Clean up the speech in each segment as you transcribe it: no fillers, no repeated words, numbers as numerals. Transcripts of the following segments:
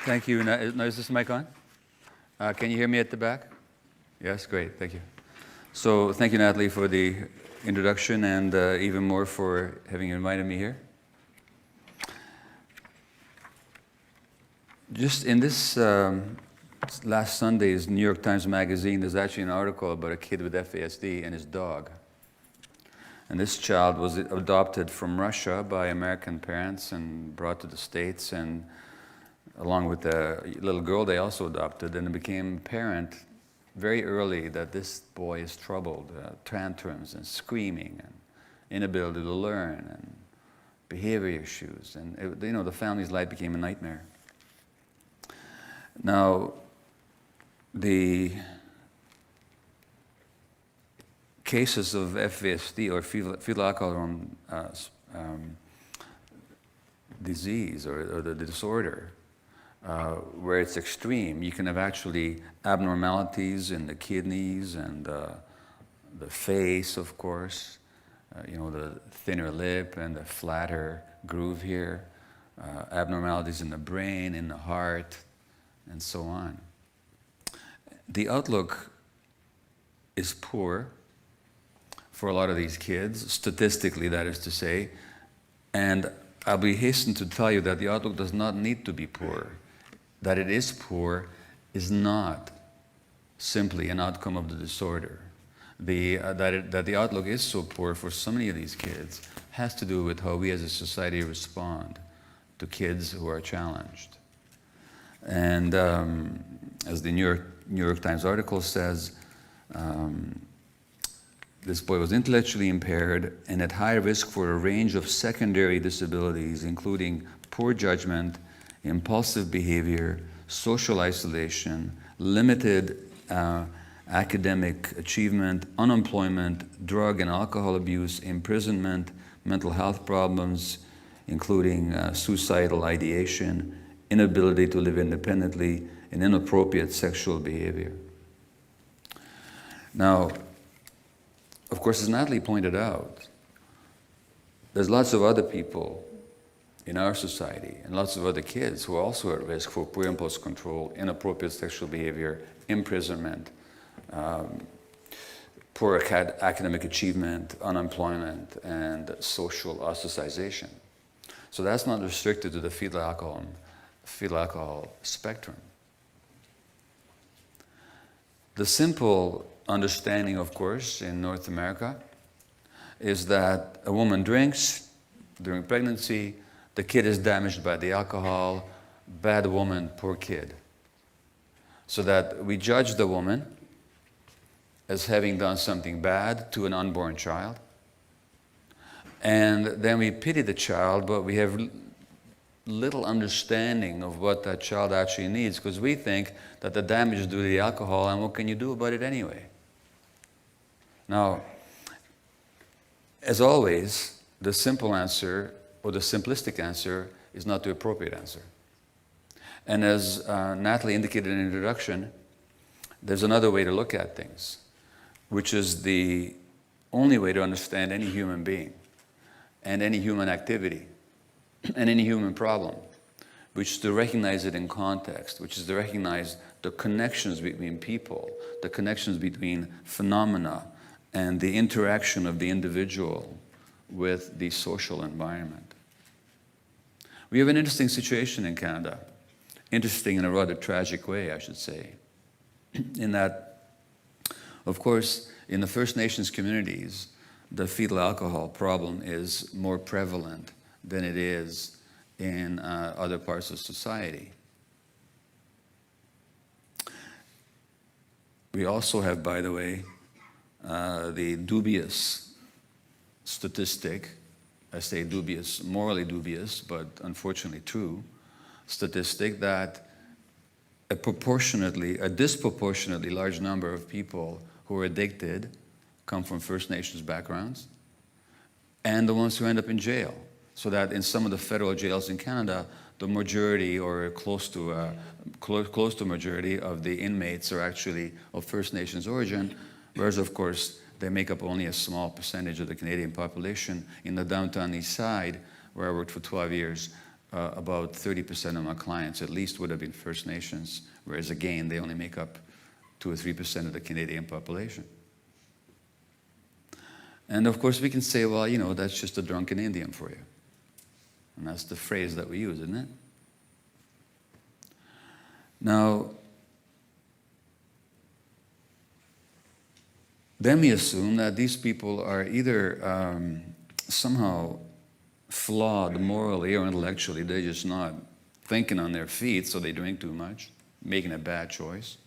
Thank you. Now, is this mic on? Can you hear me at the back? Yes, great. Thank you. So thank you, Natalie, for the introduction and even more for having invited me here. Just in this last Sunday's New York Times Magazine, there's actually an article about a kid with FASD and his dog. And this child was adopted from Russia by American parents and brought to the States, and along with the little girl they also adopted, and it became apparent very early that this boy is troubled, tantrums and screaming and inability to learn and behavior issues, and the family's life became a nightmare. Now, the cases of FASD or fetal alcohol disease or the disorder, where it's extreme, you can have actually abnormalities in the kidneys and the face, of course, the thinner lip and the flatter groove here, abnormalities in the brain, in the heart, and so on. The outlook is poor for a lot of these kids, statistically, that is to say, and I'll be hastened to tell you that the outlook does not need to be poor. That it is poor is not simply an outcome of the disorder. That the outlook is so poor for so many of these kids has to do with how we as a society respond to kids who are challenged. And as the New York Times article says, this boy was intellectually impaired and at high risk for a range of secondary disabilities, including poor judgment, impulsive behavior, social isolation, limited academic achievement, unemployment, drug and alcohol abuse, imprisonment, mental health problems, including suicidal ideation, inability to live independently, and inappropriate sexual behavior. Now, of course, as Natalie pointed out, there's lots of other people in our society and lots of other kids who are also at risk for poor impulse control, inappropriate sexual behavior, imprisonment, poor academic achievement, unemployment, and social ostracization. So that's not restricted to the fetal alcohol spectrum. The simple understanding, of course, in North America is that a woman drinks during pregnancy, the kid is damaged by the alcohol, bad woman, poor kid. So that we judge the woman as having done something bad to an unborn child, and then we pity the child, but we have little understanding of what that child actually needs, because we think that the damage is due to the alcohol, and what can you do about it anyway? Now, as always, the simple answer or the simplistic answer is not the appropriate answer. And as Natalie indicated in the introduction, there's another way to look at things, which is the only way to understand any human being and any human activity and any human problem, which is to recognize it in context, which is to recognize the connections between people, the connections between phenomena, and the interaction of the individual with the social environment. We have an interesting situation in Canada, interesting in a rather tragic way, I should say, in that, of course, in the First Nations communities, the fetal alcohol problem is more prevalent than it is in other parts of society. We also have, by the way, the dubious statistic, I say dubious, morally dubious, but unfortunately true, statistic that a disproportionately large number of people who are addicted come from First Nations backgrounds, and the ones who end up in jail. So that in some of the federal jails in Canada, the majority or close to majority of the inmates are actually of First Nations origin, whereas of course they make up only a small percentage of the Canadian population. In the downtown east side, where I worked for 12 years, about 30% of my clients at least would have been First Nations, whereas again, they only make up 2 or 3% of the Canadian population. And of course, we can say, well, you know, that's just a drunken Indian for you. And that's the phrase that we use, isn't it? Now, then we assume that these people are either somehow flawed morally or intellectually. They're just not thinking on their feet, so they drink too much, making a bad choice.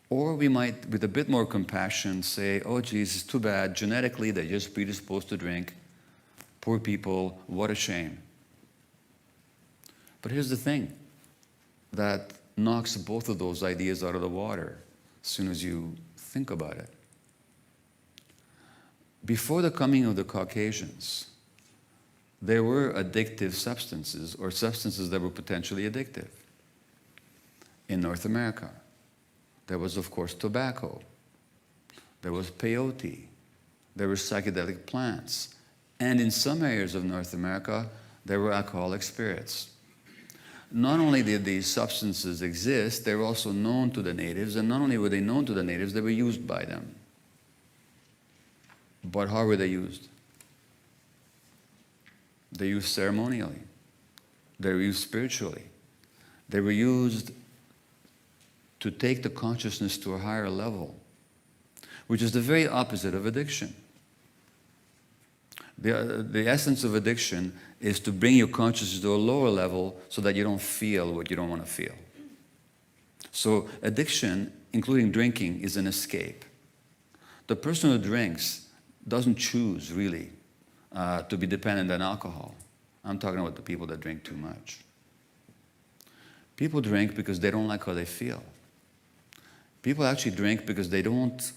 Or we might, with a bit more compassion, say, oh, geez, it's too bad. Genetically, they're just predisposed to drink. Poor people, what a shame. But here's the thing that knocks both of those ideas out of the water as soon as you think about it. Before the coming of the Caucasians, there were addictive substances or substances that were potentially addictive in North America. There was, of course, tobacco. There was peyote. There were psychedelic plants. And in some areas of North America, there were alcoholic spirits. Not only did these substances exist, they were also known to the natives, and not only were they known to the natives, they were used by them. But how were they used? They were used ceremonially. They were used spiritually. They were used to take the consciousness to a higher level, which is the very opposite of addiction. The essence of addiction is to bring your consciousness to a lower level so that you don't feel what you don't want to feel. So addiction, including drinking, is an escape. The person who drinks doesn't choose, really, to be dependent on alcohol. I'm talking about the people that drink too much. People drink because they don't like how they feel. People actually drink because they don't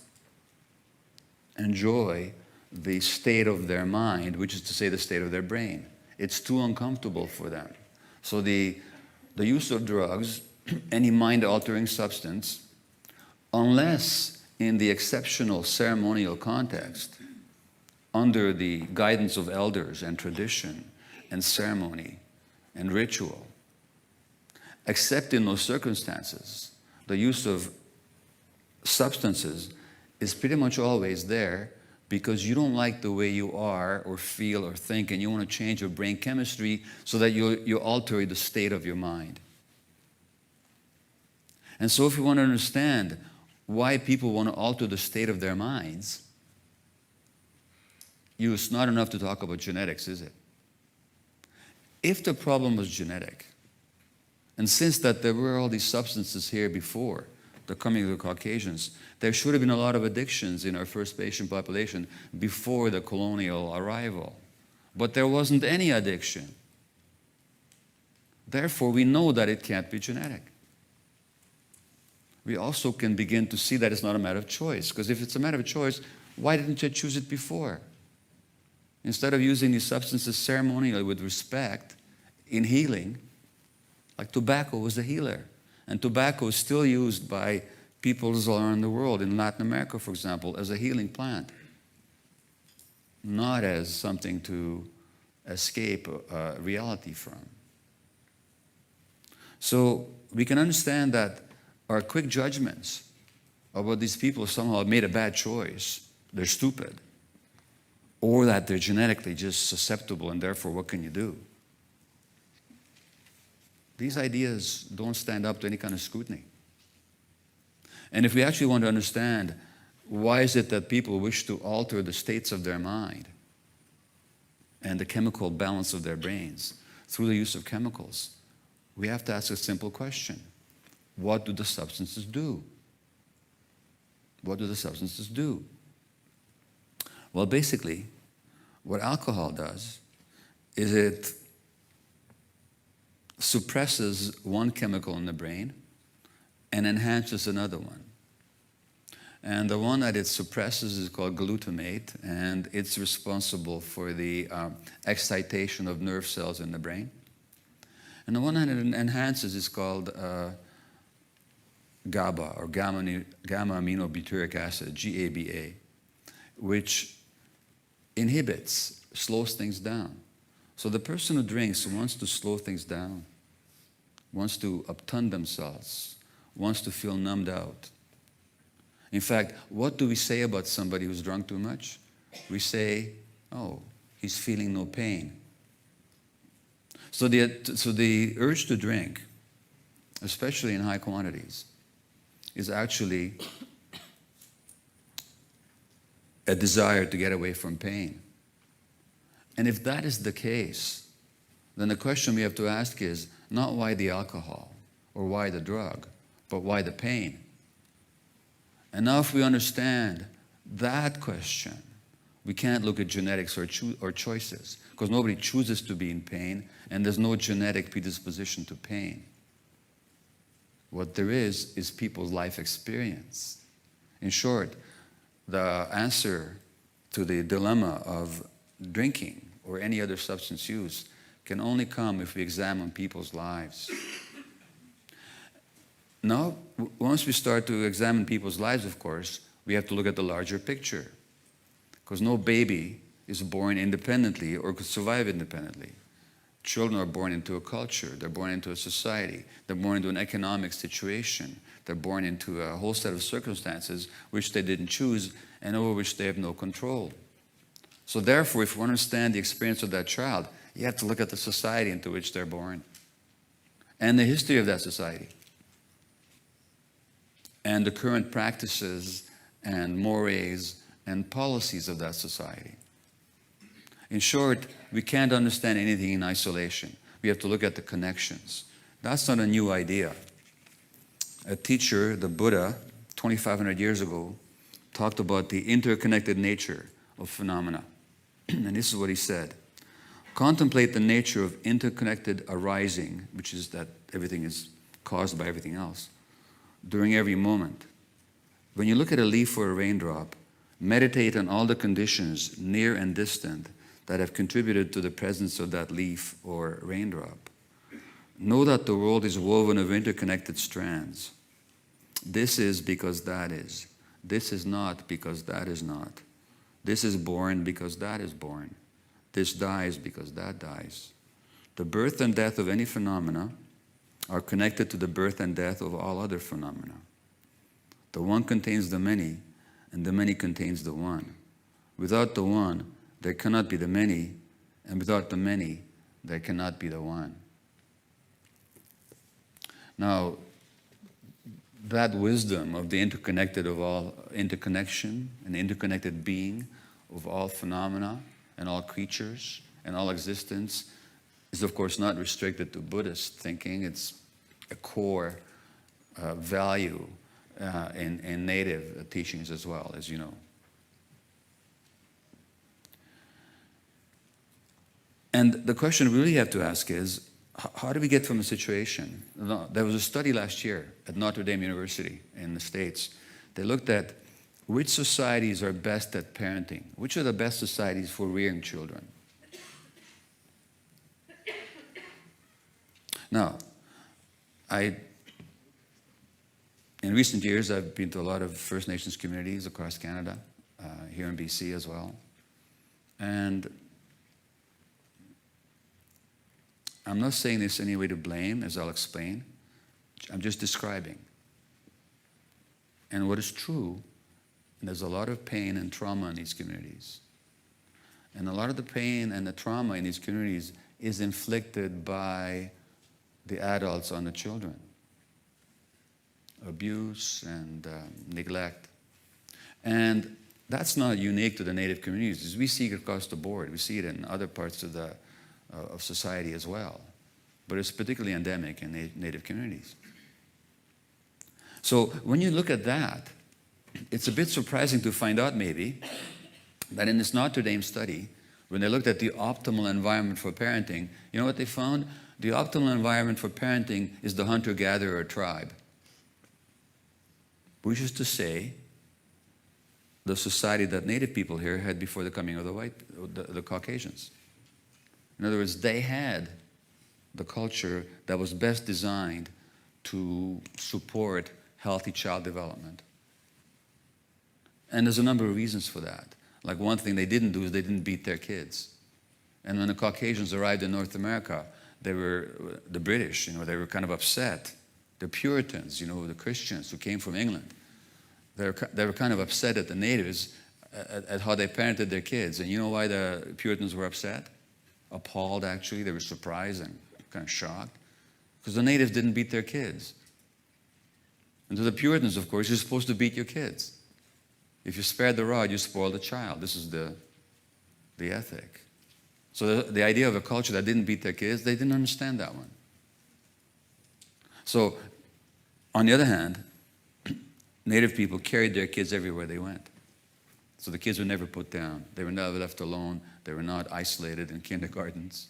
enjoy the state of their mind, which is to say the state of their brain. It's too uncomfortable for them. So the use of drugs, any mind-altering substance, unless in the exceptional ceremonial context, under the guidance of elders and tradition and ceremony and ritual, except in those circumstances, the use of substances is pretty much always there because you don't like the way you are or feel or think, and you want to change your brain chemistry so that you alter the state of your mind. And so if you want to understand why people want to alter the state of their minds, it's not enough to talk about genetics, is it? If the problem was genetic, and since that there were all these substances here before the coming of the Caucasians, there should have been a lot of addictions in our First Nation population before the colonial arrival. But there wasn't any addiction. Therefore, we know that it can't be genetic. We also can begin to see that it's not a matter of choice, because if it's a matter of choice, why didn't you choose it before? Instead of using these substances ceremonially with respect in healing, like tobacco was a healer. And tobacco is still used by peoples all around the world, in Latin America, for example, as a healing plant, not as something to escape reality from. So we can understand that our quick judgments about these people somehow made a bad choice, they're stupid, or that they're genetically just susceptible and therefore what can you do? These ideas don't stand up to any kind of scrutiny. And if we actually want to understand why is it that people wish to alter the states of their mind and the chemical balance of their brains through the use of chemicals, we have to ask a simple question. What do the substances do? What do the substances do? Well, basically, what alcohol does is it suppresses one chemical in the brain and enhances another one. And the one that it suppresses is called glutamate, and it's responsible for the excitation of nerve cells in the brain. And the one that it enhances is called GABA, or gamma-aminobutyric acid, GABA, which slows things down. So the person who drinks wants to slow things down, wants to upturn themselves, wants to feel numbed out. In fact, what do we say about somebody who's drunk too much? We say, oh, he's feeling no pain. So the urge to drink, especially in high quantities, is actually a desire to get away from pain. And if that is the case, then the question we have to ask is not why the alcohol or why the drug, but why the pain? And now if we understand that question, we can't look at genetics or choices, because nobody chooses to be in pain, and there's no genetic predisposition to pain. What there is people's life experience. In short, the answer to the dilemma of drinking or any other substance use can only come if we examine people's lives. Now, once we start to examine people's lives, of course, we have to look at the larger picture. Because no baby is born independently or could survive independently. Children are born into a culture, they're born into a society, they're born into an economic situation, they're born into a whole set of circumstances which they didn't choose and over which they have no control. So therefore, if we understand the experience of that child, you have to look at the society into which they're born and the history of that society and the current practices and mores and policies of that society. In short, we can't understand anything in isolation. We have to look at the connections. That's not a new idea. A teacher, the Buddha, 2,500 years ago, talked about the interconnected nature of phenomena. And this is what he said. Contemplate the nature of interconnected arising, which is that everything is caused by everything else, during every moment. When you look at a leaf or a raindrop, meditate on all the conditions, near and distant, that have contributed to the presence of that leaf or raindrop. Know that the world is woven of interconnected strands. This is because that is. This is not because that is not. This is born because that is born. This dies because that dies. The birth and death of any phenomena are connected to the birth and death of all other phenomena. The one contains the many, and the many contains the one. Without the one, there cannot be the many, and without the many, there cannot be the one. Now, that wisdom of the interconnected of all interconnection and interconnected being of all phenomena and all creatures and all existence is, of course, not restricted to Buddhist thinking. It's a core value in native teachings as well, as you know. And the question we really have to ask is, how do we get from a situation? There was a study last year at Notre Dame University in the States. They looked at which societies are best at parenting. Which are the best societies for rearing children? Now, in recent years, I've been to a lot of First Nations communities across Canada, here in BC as well. And I'm not saying this any way to blame, as I'll explain. I'm just describing. And what is true, there's a lot of pain and trauma in these communities. And a lot of the pain and the trauma in these communities is inflicted by the adults on the children. Abuse and neglect. And that's not unique to the Native communities. We see it across the board. We see it in other parts of society as well. But it's particularly endemic in Native communities. So when you look at that, it's a bit surprising to find out maybe that in this Notre Dame study, when they looked at the optimal environment for parenting, you know what they found? The optimal environment for parenting is the hunter-gatherer tribe. Which is to say, the society that Native people here had before the coming of the Caucasians. In other words, they had the culture that was best designed to support healthy child development. And there's a number of reasons for that. Like one thing they didn't do is they didn't beat their kids. And when the Caucasians arrived in North America, they were, the British, they were kind of upset. The Puritans, the Christians who came from England, they were kind of upset at the natives at how they parented their kids. And you know why the Puritans were upset? Appalled, actually. They were surprised and kind of shocked. Because the natives didn't beat their kids. And to the Puritans, of course, you're supposed to beat your kids. If you spare the rod, you spoil the child. This is the ethic. So the idea of a culture that didn't beat their kids, they didn't understand that one. So, on the other hand, Native people carried their kids everywhere they went. So the kids were never put down. They were never left alone. They were not isolated in kindergartens.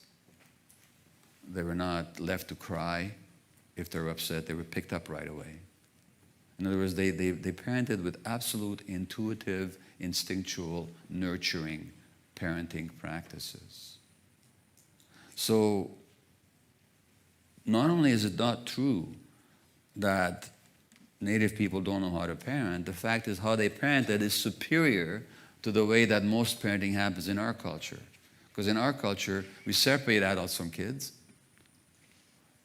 They were not left to cry if they were upset. They were picked up right away. In other words, they parented with absolute intuitive, instinctual, nurturing parenting practices. So, not only is it not true that Native people don't know how to parent, the fact is how they parented is superior to the way that most parenting happens in our culture. Because in our culture, we separate adults from kids,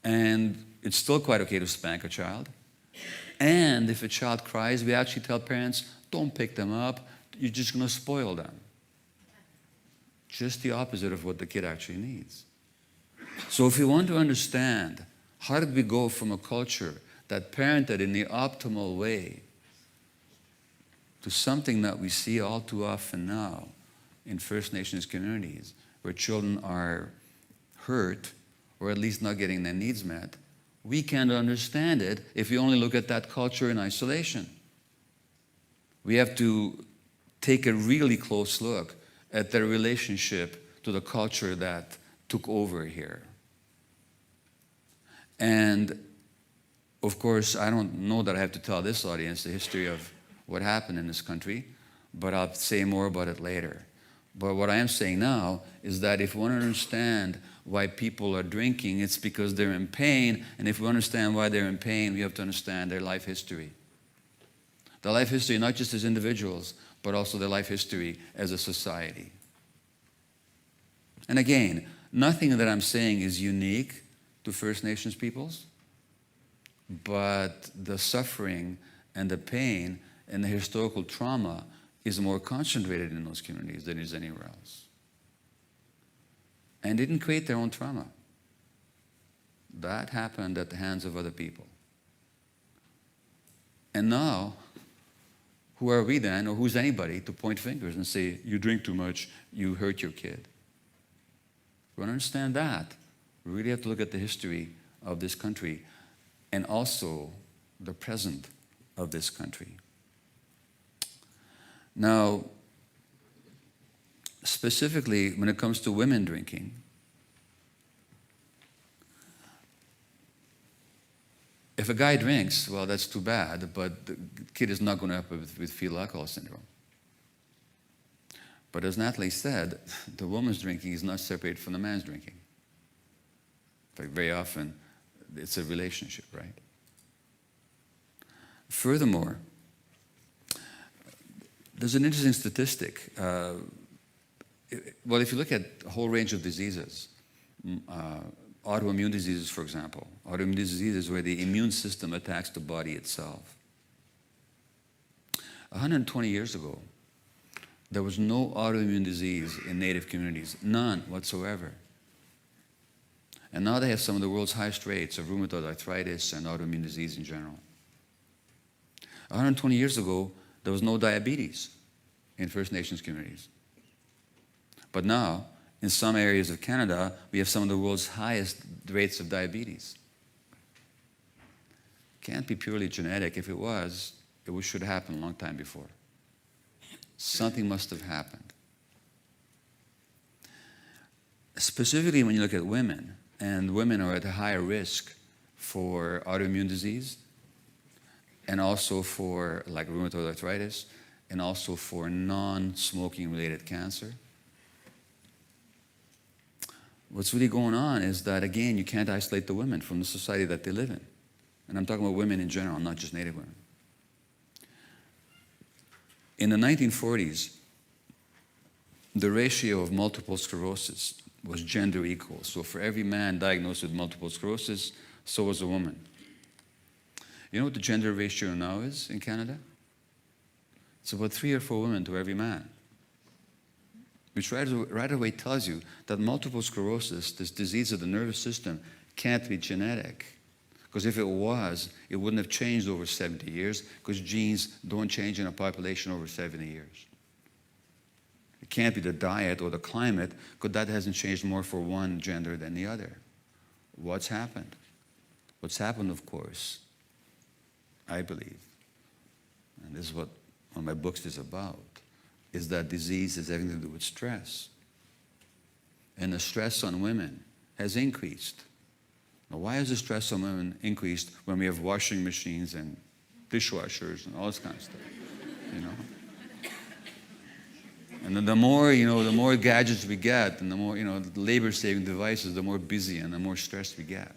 and it's still quite okay to spank a child. And if a child cries, we actually tell parents, don't pick them up, you're just going to spoil them. Just the opposite of what the kid actually needs. So if you want to understand how did we go from a culture that parented in the optimal way to something that we see all too often now in First Nations communities, where children are hurt or at least not getting their needs met, we can't understand it if we only look at that culture in isolation. We have to take a really close look at their relationship to the culture that took over here. And of course, I don't know that I have to tell this audience the history of what happened in this country, but I'll say more about it later. But what I am saying now is that if we want to understand why people are drinking, it's because they're in pain, and if we understand why they're in pain, we have to understand their life history. Their life history, not just as individuals, but also their life history as a society. And again, nothing that I'm saying is unique to First Nations peoples, but the suffering and the pain and the historical trauma is more concentrated in those communities than is anywhere else. And didn't create their own trauma. That happened at the hands of other people. And now, who are we then, or who's anybody, to point fingers and say, you drink too much, you hurt your kid? We want to understand that. We really have to look at the history of this country and also the present of this country. Now, specifically when it comes to women drinking, if a guy drinks, well, that's too bad, but the kid is not going to end up with fetal alcohol syndrome. But as Natalie said, the woman's drinking is not separated from the man's drinking. In fact, very often, it's a relationship, right? Furthermore, there's an interesting statistic. Well, if you look at a whole range of diseases, autoimmune diseases, for example, autoimmune diseases where the immune system attacks the body itself. 120 years ago, there was no autoimmune disease in Native communities, none whatsoever. And now they have some of the world's highest rates of rheumatoid arthritis and autoimmune disease in general. 120 years ago, there was no diabetes in First Nations communities. But now, in some areas of Canada, we have some of the world's highest rates of diabetes. Can't be purely genetic. If it was, it should happen a long time before. Something must have happened. Specifically when you look at women, and women are at a higher risk for autoimmune disease, and also for like rheumatoid arthritis, and also for non-smoking related cancer. What's really going on is that, again, you can't isolate the women from the society that they live in. And I'm talking about women in general, not just Native women. In the 1940s, the ratio of multiple sclerosis was gender equal. So for every man diagnosed with multiple sclerosis, so was a woman. You know what the gender ratio now is in Canada? It's about 3 or 4 women to every man. Which right away tells you that multiple sclerosis, this disease of the nervous system, can't be genetic. Because if it was, it wouldn't have changed over 70 years, because genes don't change in a population over 70 years. It can't be the diet or the climate, because that hasn't changed more for one gender than the other. What's happened? What's happened, of course, I believe, and this is what one of my books is about, is that disease has everything to do with stress. And the stress on women has increased. Now, why has the stress on women increased when we have washing machines and dishwashers and all this kind of stuff? You know? And then the more gadgets we get, and the more, labor-saving devices, the more busy and the more stressed we get.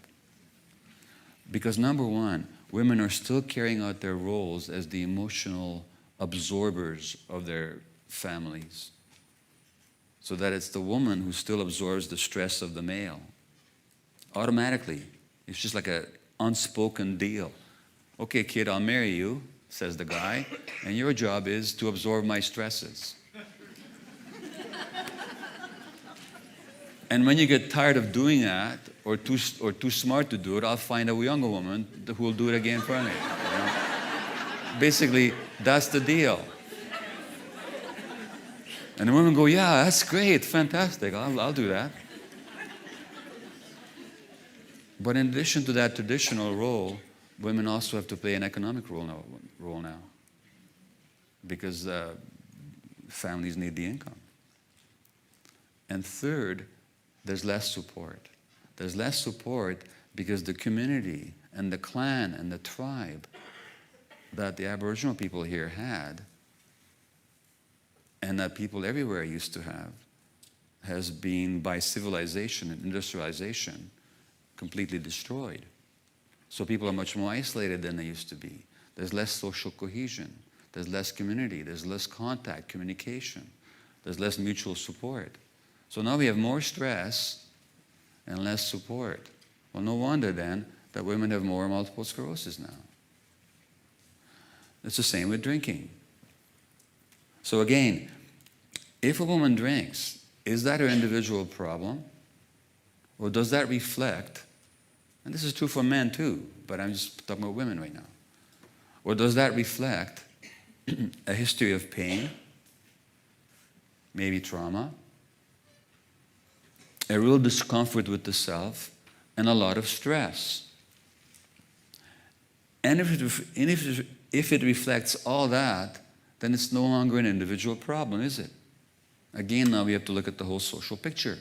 Because number one, women are still carrying out their roles as the emotional absorbers of their families. So that it's the woman who still absorbs the stress of the male. Automatically. It's just like an unspoken deal. Okay, kid, I'll marry you, says the guy, and your job is to absorb my stresses. And when you get tired of doing that, or too smart to do it, I'll find a younger woman who will do it again for me. You know? Basically, that's the deal. And the women go, yeah, that's great, fantastic, I'll do that. But in addition to that traditional role, women also have to play an economic role now. Because families need the income. And third, there's less support. There's less support because the community and the clan and the tribe that the Aboriginal people here had, and that people everywhere used to have, has been, by civilization and industrialization, completely destroyed. So people are much more isolated than they used to be. There's less social cohesion. There's less community. There's less contact, communication. There's less mutual support. So now we have more stress and less support. Well, no wonder then that women have more multiple sclerosis now. It's the same with drinking. So again, if a woman drinks, is that her individual problem? Or does that reflect, and this is true for men too, but I'm just talking about women right now, or does that reflect a history of pain, maybe trauma, a real discomfort with the self, and a lot of stress? And if it reflects all that, then it's no longer an individual problem, is it? Again, now we have to look at the whole social picture,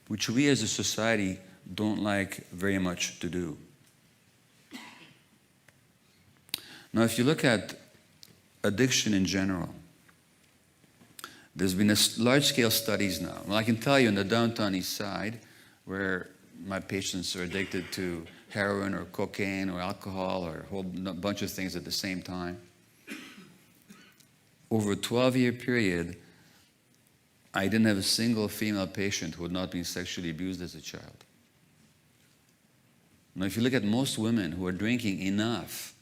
which we as a society don't like very much to do. Now, if you look at addiction in general, there's been large-scale studies now. Well, I can tell you in the downtown east side, where my patients are addicted to heroin or cocaine or alcohol or a whole bunch of things at the same time, over a 12-year period, I didn't have a single female patient who had not been sexually abused as a child. Now, if you look at most women who are drinking enough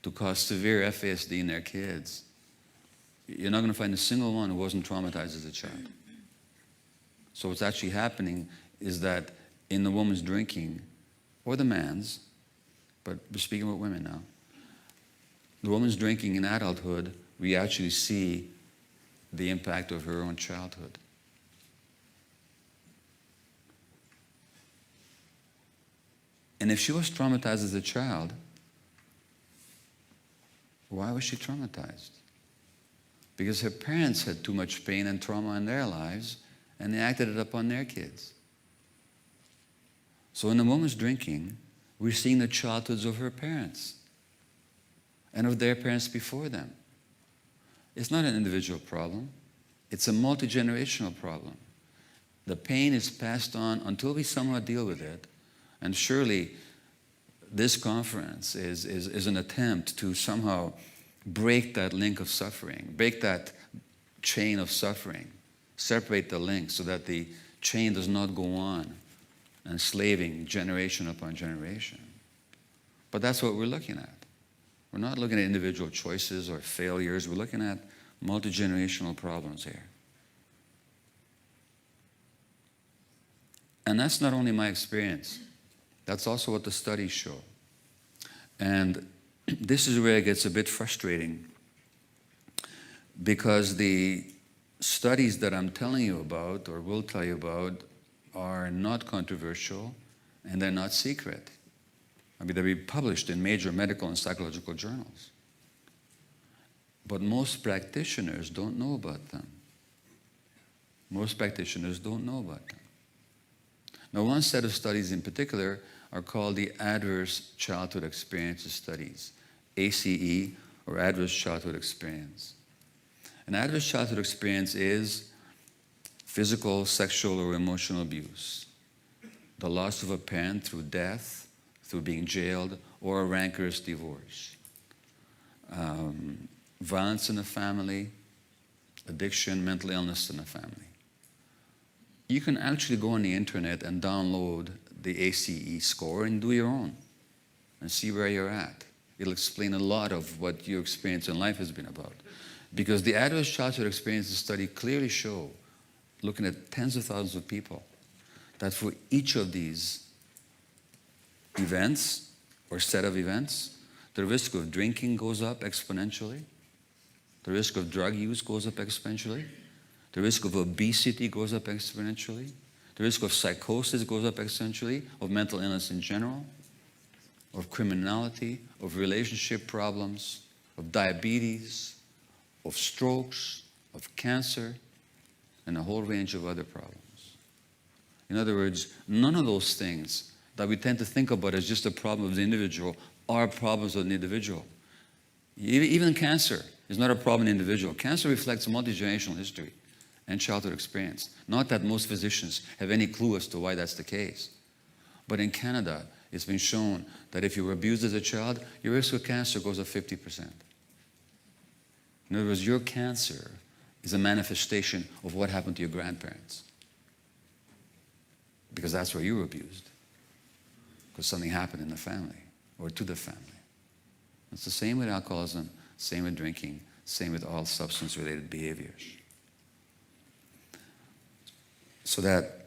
to cause severe FASD in their kids, you're not going to find a single one who wasn't traumatized as a child. So what's actually happening is that in the woman's drinking, or the man's, but we're speaking about women now, the woman's drinking in adulthood, we actually see the impact of her own childhood. And if she was traumatized as a child, why was she traumatized? Because her parents had too much pain and trauma in their lives, and they acted it up on their kids. So when the woman's drinking, we're seeing the childhoods of her parents and of their parents before them. It's not an individual problem. It's a multi-generational problem. The pain is passed on until we somehow deal with it. And surely this conference is an attempt to somehow break that link of suffering, break that chain of suffering, separate the links so that the chain does not go on, enslaving generation upon generation. But that's what we're looking at. We're not looking at individual choices or failures. We're looking at multi-generational problems here. And that's not only my experience. That's also what the studies show. And this is where it gets a bit frustrating, because the studies that I'm telling you about, or will tell you about, are not controversial and they're not secret. I mean, they'll be published in major medical and psychological journals. But most practitioners don't know about them. Most practitioners don't know about them. Now, one set of studies in particular are called the Adverse Childhood Experiences Studies, ACE, or Adverse Childhood Experience. An adverse childhood experience is physical, sexual, or emotional abuse, the loss of a parent through death, through being jailed, or a rancorous divorce, violence in the family, addiction, mental illness in the family. You can actually go on the internet and download the ACE score and do your own and see where you're at. It'll explain a lot of what your experience in life has been about. Because the Adverse Childhood Experiences study clearly show, looking at tens of thousands of people, that for each of these events or set of events, the risk of drinking goes up exponentially, the risk of drug use goes up exponentially, the risk of obesity goes up exponentially, the risk of psychosis goes up exponentially, of mental illness in general, of criminality, of relationship problems, of diabetes, of strokes, of cancer, and a whole range of other problems. In other words, none of those things that we tend to think about as just a problem of the individual are problems of the individual. Even cancer is not a problem in the individual. Cancer reflects a multi-generational history and childhood experience. Not that most physicians have any clue as to why that's the case. But in Canada, it's been shown that if you were abused as a child, your risk of cancer goes up 50%. In other words, your cancer is a manifestation of what happened to your grandparents. Because that's where you were abused. Because something happened in the family or to the family. It's the same with alcoholism, same with drinking, same with all substance-related behaviors. So that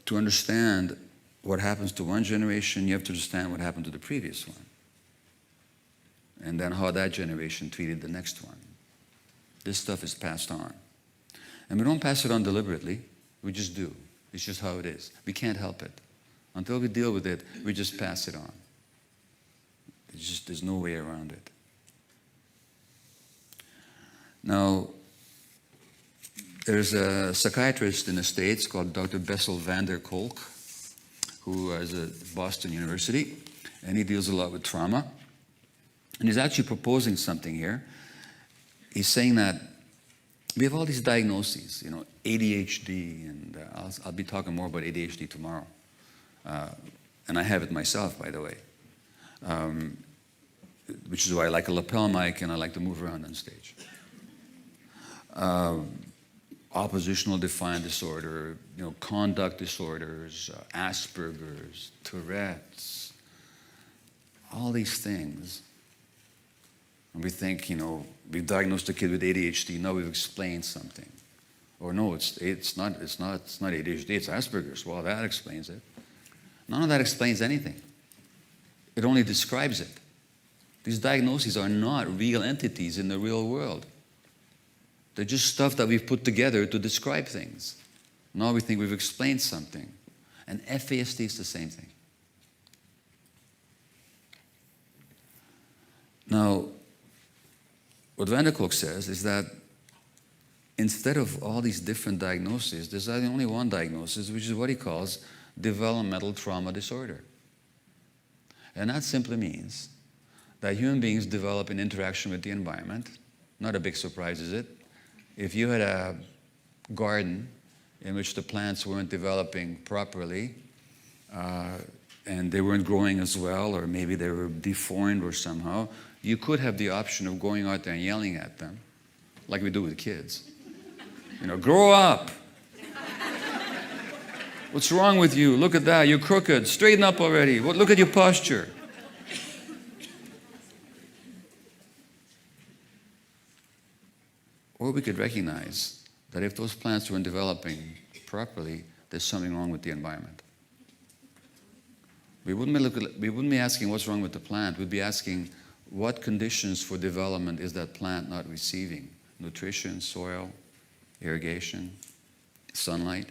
to understand what happens to one generation, you have to understand what happened to the previous one. And then how that generation treated the next one. This stuff is passed on. And we don't pass it on deliberately, we just do. It's just how it is. We can't help it. Until we deal with it, we just pass it on. There's no way around it. Now, there's a psychiatrist in the States called Dr. Bessel van der Kolk, who is at Boston University, and he deals a lot with trauma. And he's actually proposing something here. He's saying that we have all these diagnoses, ADHD, and I'll be talking more about ADHD tomorrow. And I have it myself, by the way, which is why I like a lapel mic and I like to move around on stage. Oppositional defiant disorder, conduct disorders, Asperger's, Tourette's, all these things. And we think, we've diagnosed a kid with ADHD, now we've explained something. Or no, it's not ADHD, it's Asperger's. Well, that explains it. None of that explains anything. It only describes it. These diagnoses are not real entities in the real world. They're just stuff that we've put together to describe things. Now we think we've explained something. And FASD is the same thing. Now, what van der Kolk says is that instead of all these different diagnoses, there's only one diagnosis, which is what he calls developmental trauma disorder. And that simply means that human beings develop in interaction with the environment. Not a big surprise, is it? If you had a garden in which the plants weren't developing properly, and they weren't growing as well, or maybe they were deformed or somehow, you could have the option of going out there and yelling at them, like we do with kids. Grow up. What's wrong with you? Look at that. You're crooked. Straighten up already. Look at your posture. Or we could recognize that if those plants weren't developing properly, there's something wrong with the environment. We wouldn't be asking what's wrong with the plant. We'd be asking what conditions for development is that plant not receiving? Nutrition, soil, irrigation, sunlight.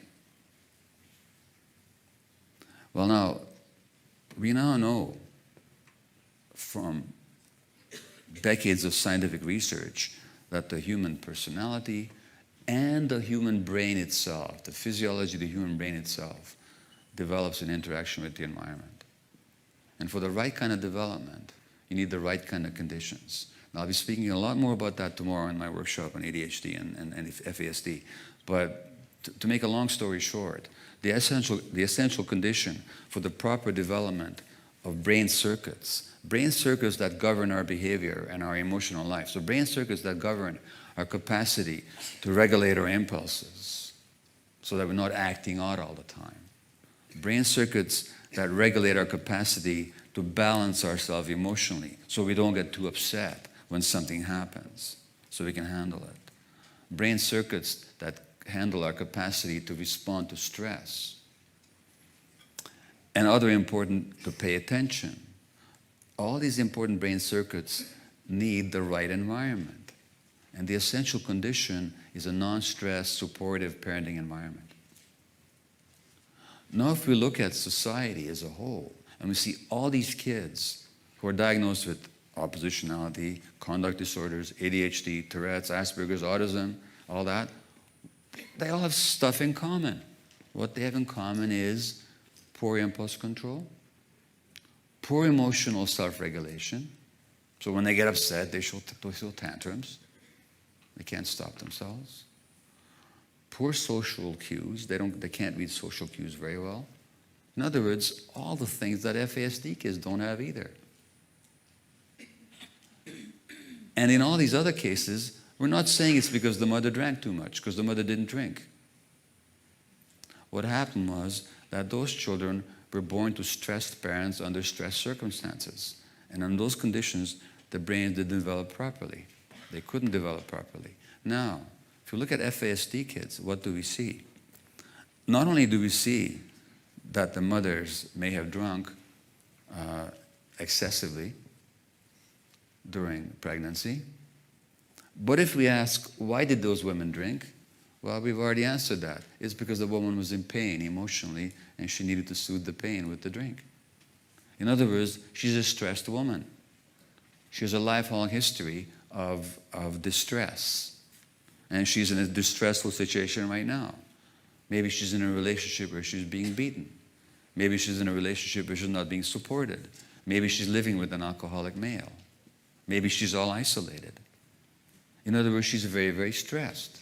Well, now, we now know from decades of scientific research that the human personality and the human brain itself, the physiology of the human brain itself, develops in interaction with the environment. And for the right kind of development, you need the right kind of conditions. Now, I'll be speaking a lot more about that tomorrow in my workshop on ADHD and FASD. But to make a long story short, the essential condition for the proper development of brain circuits that govern our behavior and our emotional life. So brain circuits that govern our capacity to regulate our impulses so that we're not acting out all the time. Brain circuits that regulate our capacity to balance ourselves emotionally so we don't get too upset when something happens, so we can handle it. Brain circuits that handle our capacity to respond to stress. And other important to pay attention. All these important brain circuits need the right environment. And the essential condition is a non-stress, supportive parenting environment. Now, if we look at society as a whole, and we see all these kids who are diagnosed with oppositionality, conduct disorders, ADHD, Tourette's, Asperger's, autism, all that, they all have stuff in common. What they have in common is poor impulse control, poor emotional self-regulation. So when they get upset, they show tantrums. They can't stop themselves. Poor social cues. They can't read social cues very well. In other words, all the things that FASD kids don't have either. And in all these other cases, we're not saying it's because the mother drank too much, because the mother didn't drink. What happened was that those children were born to stressed parents under stressed circumstances. And in those conditions, the brains didn't develop properly. They couldn't develop properly. Now, if you look at FASD kids, what do we see? Not only do we see that the mothers may have drunk excessively during pregnancy, but if we ask, why did those women drink? Well, we've already answered that. It's because the woman was in pain emotionally and she needed to soothe the pain with the drink. In other words, she's a stressed woman. She has a lifelong history of distress. And she's in a distressful situation right now. Maybe she's in a relationship where she's being beaten. Maybe she's in a relationship where she's not being supported. Maybe she's living with an alcoholic male. Maybe she's all isolated. In other words, she's very, very stressed.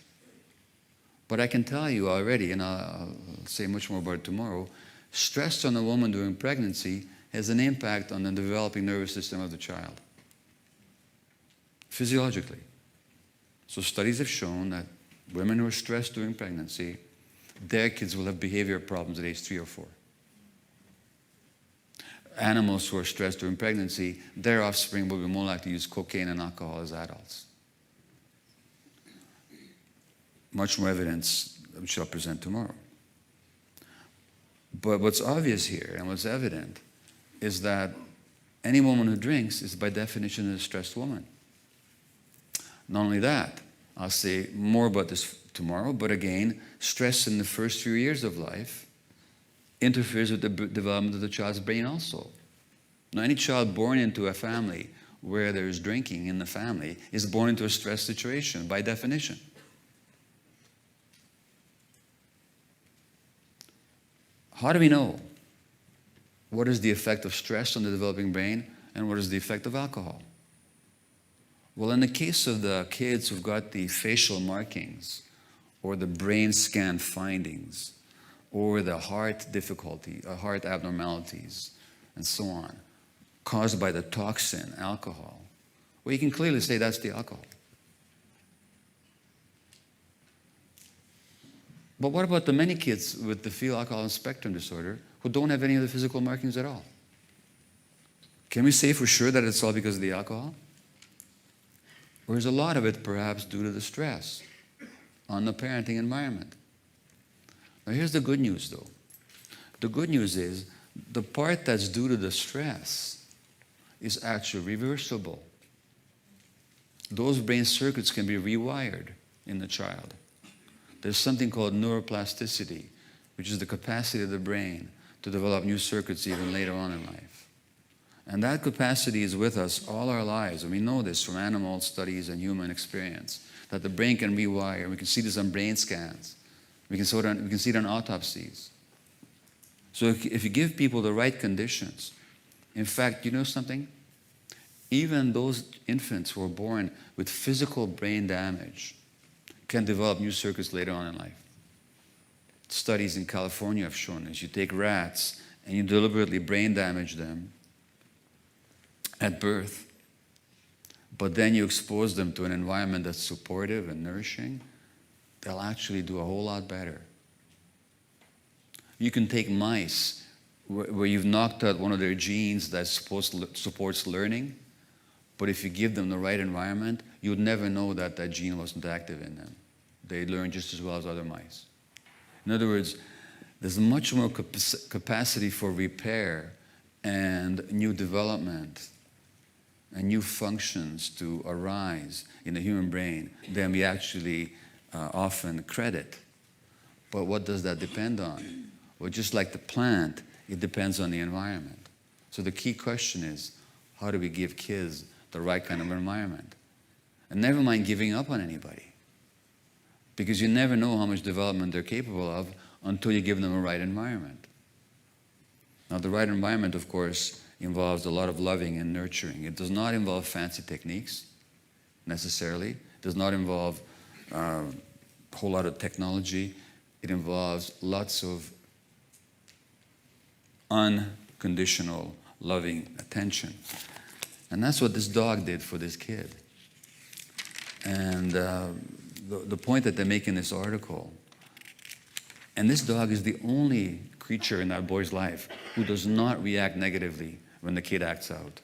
But I can tell you already, and I'll say much more about it tomorrow, stress on a woman during pregnancy has an impact on the developing nervous system of the child, physiologically. So studies have shown that women who are stressed during pregnancy, their kids will have behavioral problems at age 3 or 4. Animals who are stressed during pregnancy, their offspring will be more likely to use cocaine and alcohol as adults. Much more evidence which I'll present tomorrow. But what's obvious here and what's evident is that any woman who drinks is by definition a stressed woman. Not only that, I'll say more about this tomorrow, but again, stress in the first few years of life interferes with the development of the child's brain also. Now, any child born into a family where there's drinking in the family is born into a stress situation by definition. How do we know what is the effect of stress on the developing brain and what is the effect of alcohol? Well, in the case of the kids who've got the facial markings or the brain scan findings or the heart difficulty, heart abnormalities, and so on, caused by the toxin, alcohol, well, you can clearly say that's the alcohol. But what about the many kids with the fetal alcohol spectrum disorder who don't have any of the physical markings at all? Can we say for sure that it's all because of the alcohol? Or is a lot of it perhaps due to the stress on the parenting environment? Now here's the good news though. The good news is the part that's due to the stress is actually reversible. Those brain circuits can be rewired in the child. There's something called neuroplasticity, which is the capacity of the brain to develop new circuits even later on in life. And that capacity is with us all our lives. And we know this from animal studies and human experience, that the brain can rewire. We can see this on brain scans. We can see it on autopsies. So if you give people the right conditions, in fact, you know something? Even those infants who are born with physical brain damage can develop new circuits later on in life. Studies in California have shown this. You take rats and you deliberately brain damage them at birth, but then you expose them to an environment that's supportive and nourishing, they'll actually do a whole lot better. You can take mice where you've knocked out one of their genes that supports learning, but if you give them the right environment, you'd never know that that gene wasn't active in them. They learn just as well as other mice. In other words, there's much more capacity for repair and new development and new functions to arise in the human brain than we actually often credit. But what does that depend on? Well, just like the plant, it depends on the environment. So the key question is, how do we give kids the right kind of environment? And never mind giving up on anybody, because you never know how much development they're capable of until you give them a right environment. Now, the right environment, of course, involves a lot of loving and nurturing. It does not involve fancy techniques, necessarily. It does not involve a whole lot of technology. It involves lots of unconditional, loving attention. And that's what this dog did for this kid. And the point that they make in this article, and this dog is the only creature in that boy's life who does not react negatively when the kid acts out.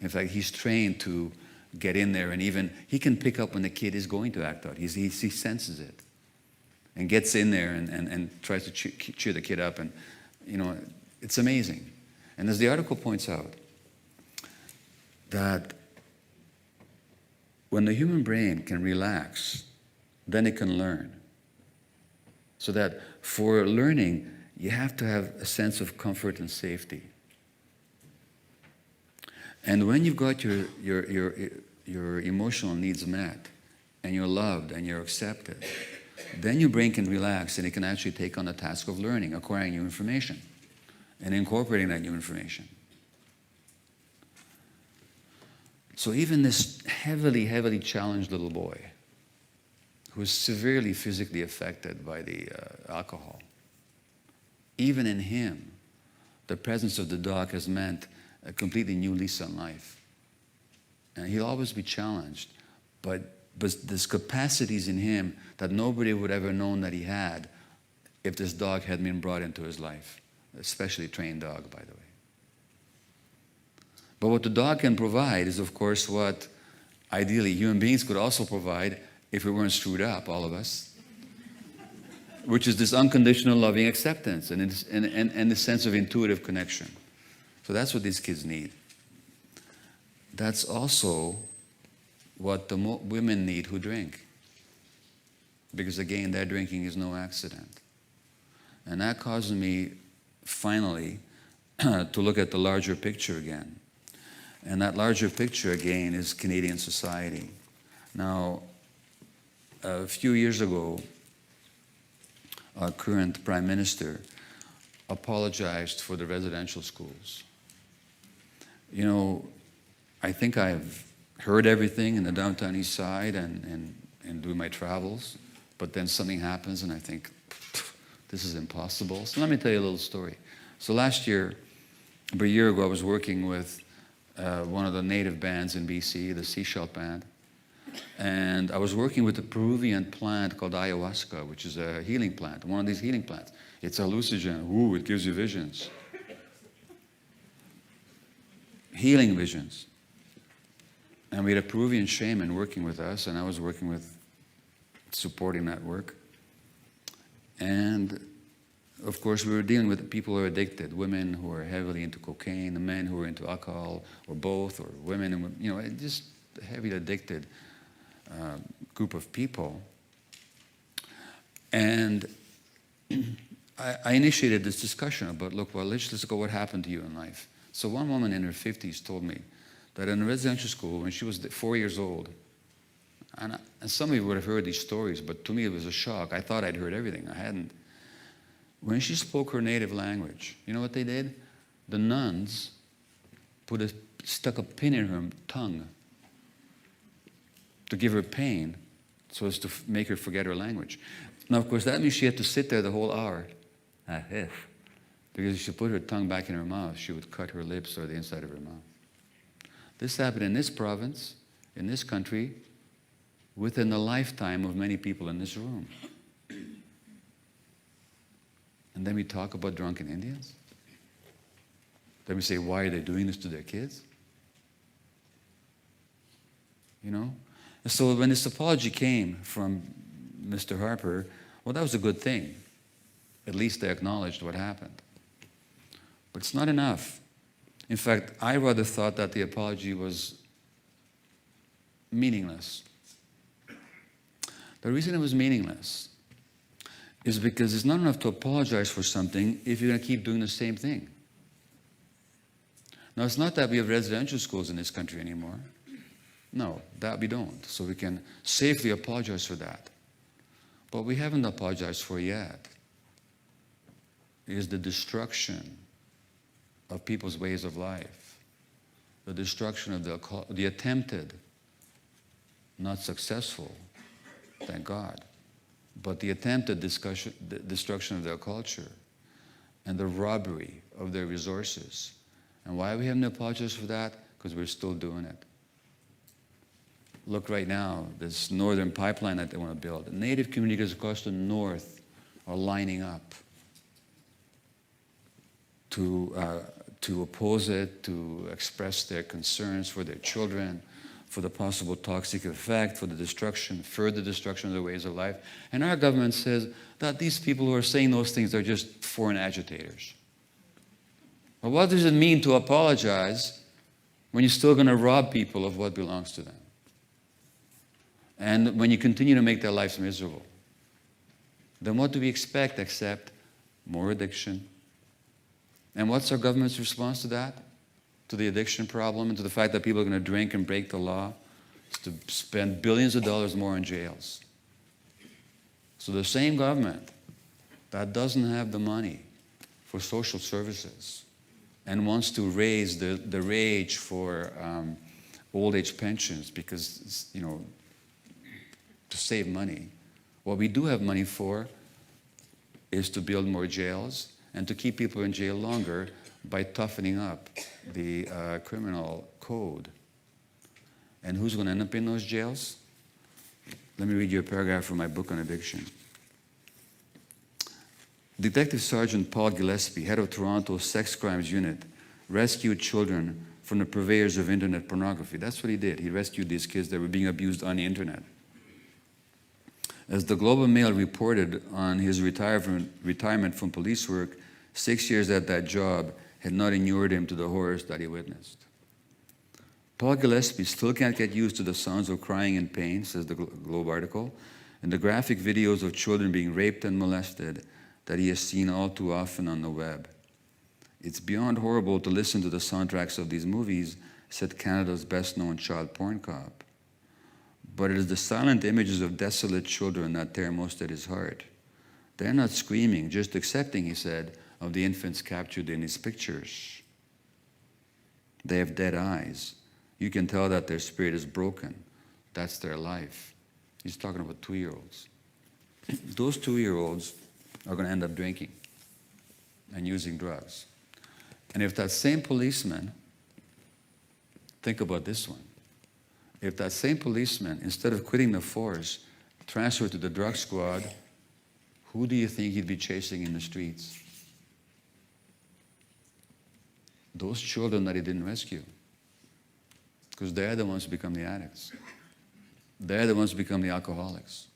In fact, he's trained to get in there, and even he can pick up when the kid is going to act out. He senses it and gets in there and tries to cheer the kid up. And, you know, it's amazing. And as the article points out, that when the human brain can relax, then it can learn. So that for learning, you have to have a sense of comfort and safety. And when you've got your emotional needs met, and you're loved and you're accepted, then your brain can relax and it can actually take on the task of learning, acquiring new information, and incorporating that new information. So even this heavily, heavily challenged little boy, who is severely physically affected by the alcohol, even in him, the presence of the dog has meant a completely new lease on life. And he'll always be challenged, but there's capacities in him that nobody would ever known that he had if this dog hadn't been brought into his life, especially a trained dog, by the way. But what the dog can provide is, of course, what ideally human beings could also provide if we weren't screwed up, all of us, which is this unconditional loving acceptance and the sense of intuitive connection. So that's what these kids need. That's also what the women need who drink. Because again, their drinking is no accident. And that causes me, finally, to look at the larger picture again. And that larger picture, again, is Canadian society. Now, a few years ago, our current Prime Minister apologized for the residential schools. You know, I think I've heard everything in the downtown east side and doing my travels, but then something happens and I think, this is impossible. So let me tell you a little story. So last year, about a year ago, I was working with one of the native bands in BC, the Seashell Band. And I was working with a Peruvian plant called ayahuasca, which is a healing plant, one of these healing plants. It's a hallucinogen. Ooh, it gives you visions. Healing visions. And we had a Peruvian shaman working with us, and I was working with supporting that work. And of course, we were dealing with people who are addicted, women who are heavily into cocaine, the men who are into alcohol, or both, or women, and just heavily addicted group of people. And I initiated this discussion about, look, well, let's go, what happened to you in life? So one woman in her 50s told me that in a residential school, when she was 4 years old, and some of you would have heard these stories, but to me it was a shock. I thought I'd heard everything. I hadn't. When she spoke her native language, you know what they did? The nuns stuck a pin in her tongue to give her pain so as to make her forget her language. Now, of course, that means she had to sit there the whole hour. Because if she put her tongue back in her mouth, she would cut her lips or the inside of her mouth. This happened in this province, in this country, within the lifetime of many people in this room. And then we talk about drunken Indians? Then we say, why are they doing this to their kids? You know? And so when this apology came from Mr. Harper, well, that was a good thing. At least they acknowledged what happened. But it's not enough. In fact, I rather thought that the apology was meaningless. The reason it was meaningless is because it's not enough to apologize for something if you're going to keep doing the same thing. Now, it's not that we have residential schools in this country anymore. No, that we don't. So we can safely apologize for that. But we haven't apologized for yet is the destruction of people's ways of life, the destruction of the attempted, not successful, thank God, but the attempted destruction of their culture and the robbery of their resources. And why we haven't apologized for that? Because we're still doing it. Look right now, this northern pipeline that they want to build. The native communities across the north are lining up to oppose it, to express their concerns for their children, for the possible toxic effect, for the destruction, further destruction of their ways of life. And our government says that these people who are saying those things are just foreign agitators. But what does it mean to apologize when you're still going to rob people of what belongs to them? And when you continue to make their lives miserable? Then what do we expect except more addiction? And what's our government's response to that? To the addiction problem and to the fact that people are going to drink and break the law? It's to spend billions of dollars more in jails. So the same government that doesn't have the money for social services and wants to raise the rage for old age pensions because, to save money. What we do have money for is to build more jails and to keep people in jail longer by toughening up the criminal code. And who's going to end up in those jails? Let me read you a paragraph from my book on addiction. Detective Sergeant Paul Gillespie, head of Toronto's Sex Crimes Unit, rescued children from the purveyors of internet pornography. That's what he did. He rescued these kids that were being abused on the internet. As the Globe and Mail reported on his retirement from police work, 6 years at that job had not inured him to the horrors that he witnessed. Paul Gillespie still can't get used to the sounds of crying and pain, says the Globe article, and the graphic videos of children being raped and molested that he has seen all too often on the web. It's beyond horrible to listen to the soundtracks of these movies, said Canada's best-known child porn cop. But it is the silent images of desolate children that tear most at his heart. They're not screaming, just accepting, he said, of the infants captured in his pictures. They have dead eyes. You can tell that their spirit is broken. That's their life. He's talking about 2-year-olds. Those 2-year-olds are going to end up drinking and using drugs. And if that same policeman, think about this one, if that same policeman, instead of quitting the force, transferred to the drug squad, who do you think he'd be chasing in the streets? Those children that he didn't rescue. Because they're the ones who become the addicts. They're the ones who become the alcoholics.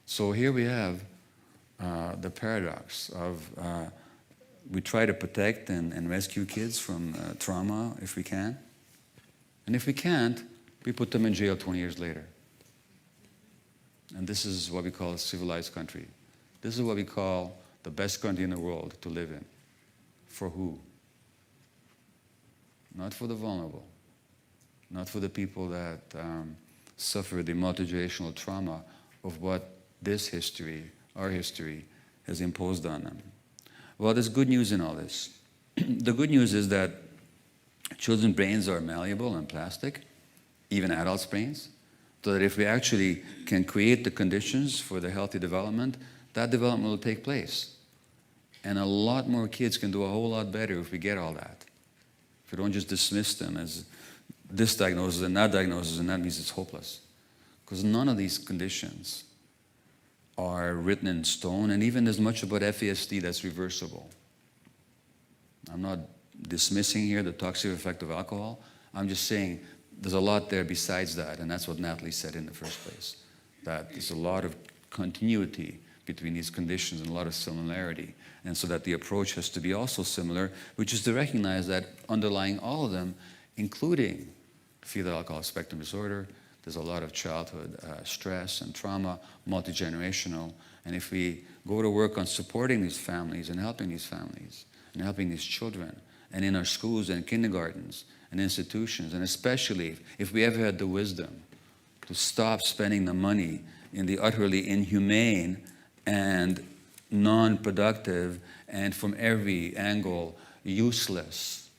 So here we have the paradox of we try to protect and rescue kids from trauma if we can. And if we can't, we put them in jail 20 years later. And this is what we call a civilized country. This is what we call the best country in the world to live in. For who? Not for the vulnerable. Not for the people that suffer the multi-generational trauma of what this history, our history, has imposed on them. Well, there's good news in all this. The good news is that children's brains are malleable and plastic, even adults' brains, so that if we actually can create the conditions for the healthy development, that development will take place. And a lot more kids can do a whole lot better if we get all that. If we don't just dismiss them as this diagnosis and that diagnosis, and that means it's hopeless. Because none of these conditions are written in stone, and even there's much about FASD that's reversible. I'm not dismissing here the toxic effect of alcohol. I'm just saying there's a lot there besides that, and that's what Natalie said in the first place, that there's a lot of continuity between these conditions and a lot of similarity, and so that the approach has to be also similar, which is to recognize that underlying all of them, including fetal alcohol spectrum disorder, there's a lot of childhood stress and trauma, multi-generational, and if we go to work on supporting these families and helping these families and helping these children, and in our schools and kindergartens and institutions, and especially if we ever had the wisdom to stop spending the money in the utterly inhumane and non-productive and from every angle useless,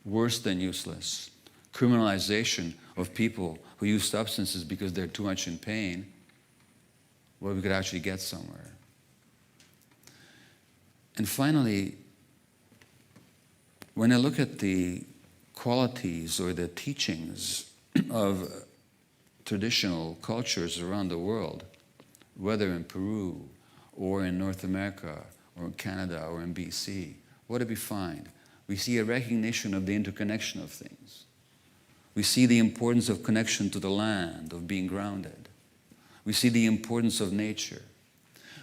worse than useless, criminalization of people who use substances because they're too much in pain, well, we could actually get somewhere. And finally, when I look at the qualities or the teachings of traditional cultures around the world, whether in Peru or in North America or in Canada or in BC, what do we find? We see a recognition of the interconnection of things. We see the importance of connection to the land, of being grounded. We see the importance of nature.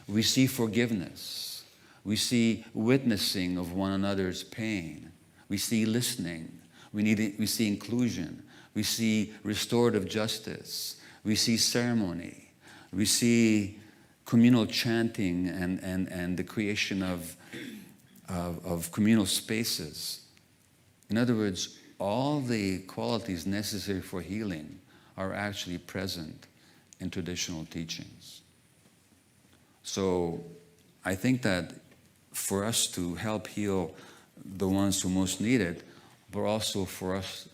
We see forgiveness. We see witnessing of one another's pain. We see listening. We see inclusion. We see restorative justice. We see ceremony. We see communal chanting and the creation of communal spaces. In other words, all the qualities necessary for healing are actually present in traditional teachings. So I think that for us to help heal the ones who most need it, but also for us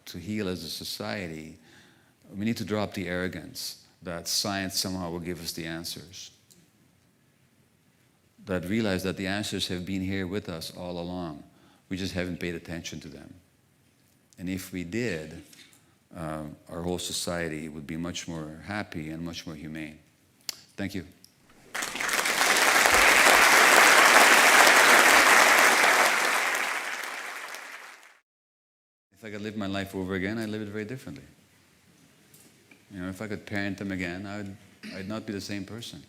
to heal as a society, we need to drop the arrogance that science somehow will give us the answers. That realize that the answers have been here with us all along. We just haven't paid attention to them. And if we did, our whole society would be much more happy and much more humane. Thank you. If I could live my life over again, I'd live it very differently. You know, if I could parent them again, I'd not be the same person.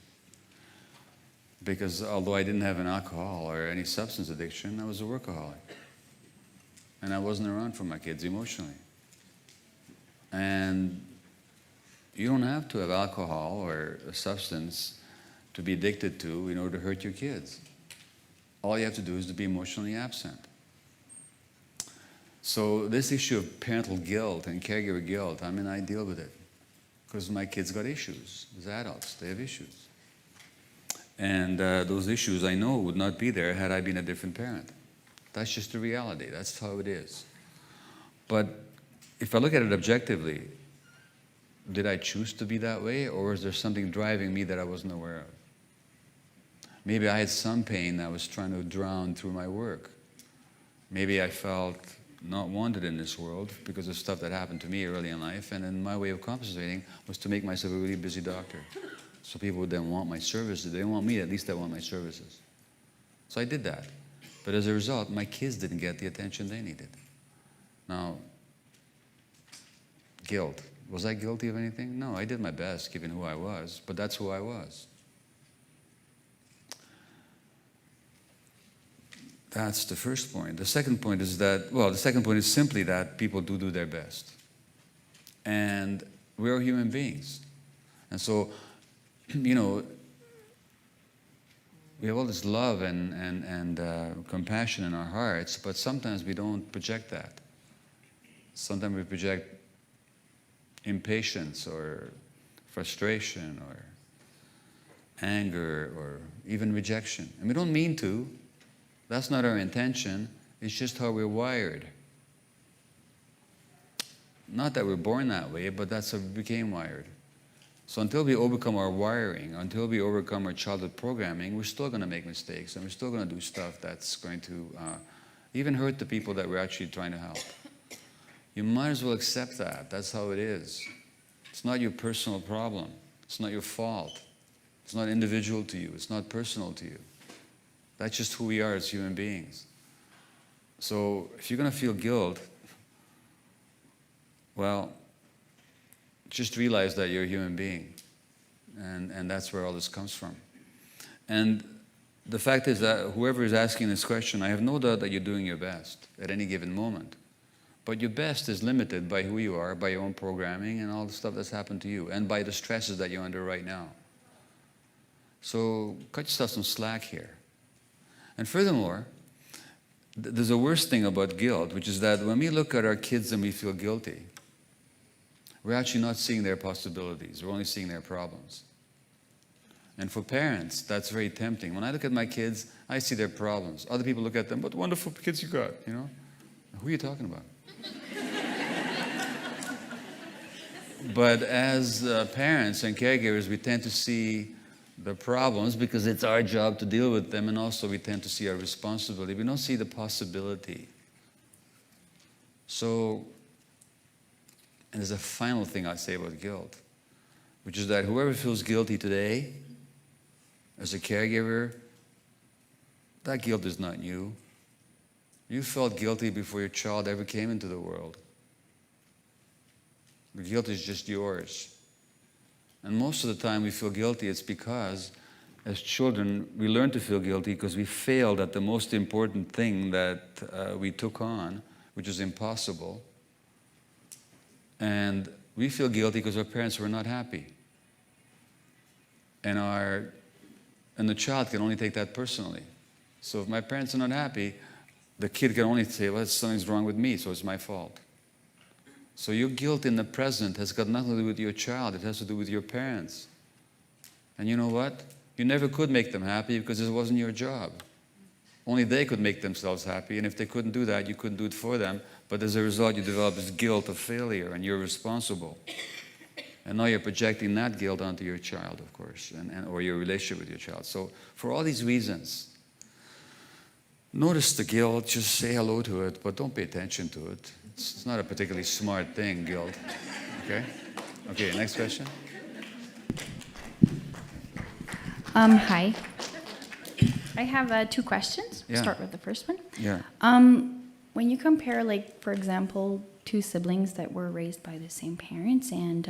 Because although I didn't have an alcohol or any substance addiction, I was a workaholic. And I wasn't around for my kids emotionally. And you don't have to have alcohol or a substance to be addicted to in order to hurt your kids. All you have to do is to be emotionally absent. So this issue of parental guilt and caregiver guilt, I mean, I deal with it. Because my kids got issues. As adults, they have issues. And those issues I know would not be there had I been a different parent. That's just the reality. That's how it is. But if I look at it objectively, did I choose to be that way, or is there something driving me that I wasn't aware of? Maybe I had some pain that I was trying to drown through my work. Maybe I felt not wanted in this world because of stuff that happened to me early in life, and then my way of compensating was to make myself a really busy doctor. So people would then want my services. They didn't want me, at least they want my services. So I did that. But as a result, my kids didn't get the attention they needed. Now, guilt. Was I guilty of anything? No, I did my best given who I was, but that's who I was. That's the first point. The second point is that, well, the second point is simply that people do their best. And we're human beings. And so, you know, we have all this love and compassion in our hearts, but sometimes we don't project that. Sometimes we project impatience or frustration or anger or even rejection. And we don't mean to. That's not our intention. It's just how we're wired. Not that we're born that way, but that's how we became wired. So until we overcome our wiring, until we overcome our childhood programming, we're still going to make mistakes, and we're still going to do stuff that's going to even hurt the people that we're actually trying to help. You might as well accept that. That's how it is. It's not your personal problem. It's not your fault. It's not individual to you. It's not personal to you. That's just who we are as human beings. So if you're going to feel guilt, well, just realize that you're a human being. And that's where all this comes from. And the fact is that whoever is asking this question, I have no doubt that you're doing your best at any given moment. But your best is limited by who you are, by your own programming and all the stuff that's happened to you, and by the stresses that you're under right now. So cut yourself some slack here. And furthermore, there's a worse thing about guilt, which is that when we look at our kids and we feel guilty, we're actually not seeing their possibilities. We're only seeing their problems. And for parents, that's very tempting. When I look at my kids, I see their problems. Other people look at them, what wonderful kids you got, you know? Who are you talking about? But as parents and caregivers, we tend to see the problems because it's our job to deal with them, and also we tend to see our responsibility. We don't see the possibility. So, and there's a final thing I'd say about guilt, which is that whoever feels guilty today, as a caregiver, that guilt is not you. You felt guilty before your child ever came into the world. The guilt is just yours. And most of the time we feel guilty, it's because as children we learn to feel guilty because we failed at the most important thing that we took on, which is impossible. And we feel guilty because our parents were not happy. And the child can only take that personally. So if my parents are not happy, the kid can only say, well, something's wrong with me, so it's my fault. So your guilt in the present has got nothing to do with your child. It has to do with your parents. And you know what? You never could make them happy because it wasn't your job. Only they could make themselves happy, and if they couldn't do that, you couldn't do it for them. But as a result, you develop this guilt of failure, and you're responsible. And now you're projecting that guilt onto your child, of course, or your relationship with your child. So for all these reasons, notice the guilt, just say hello to it, but don't pay attention to it. It's not a particularly smart thing, guilt. Okay? Okay, next question. Hi. I have 2 questions. Yeah. Start with the first one. Yeah. When you compare, like, for example, 2 siblings that were raised by the same parents, and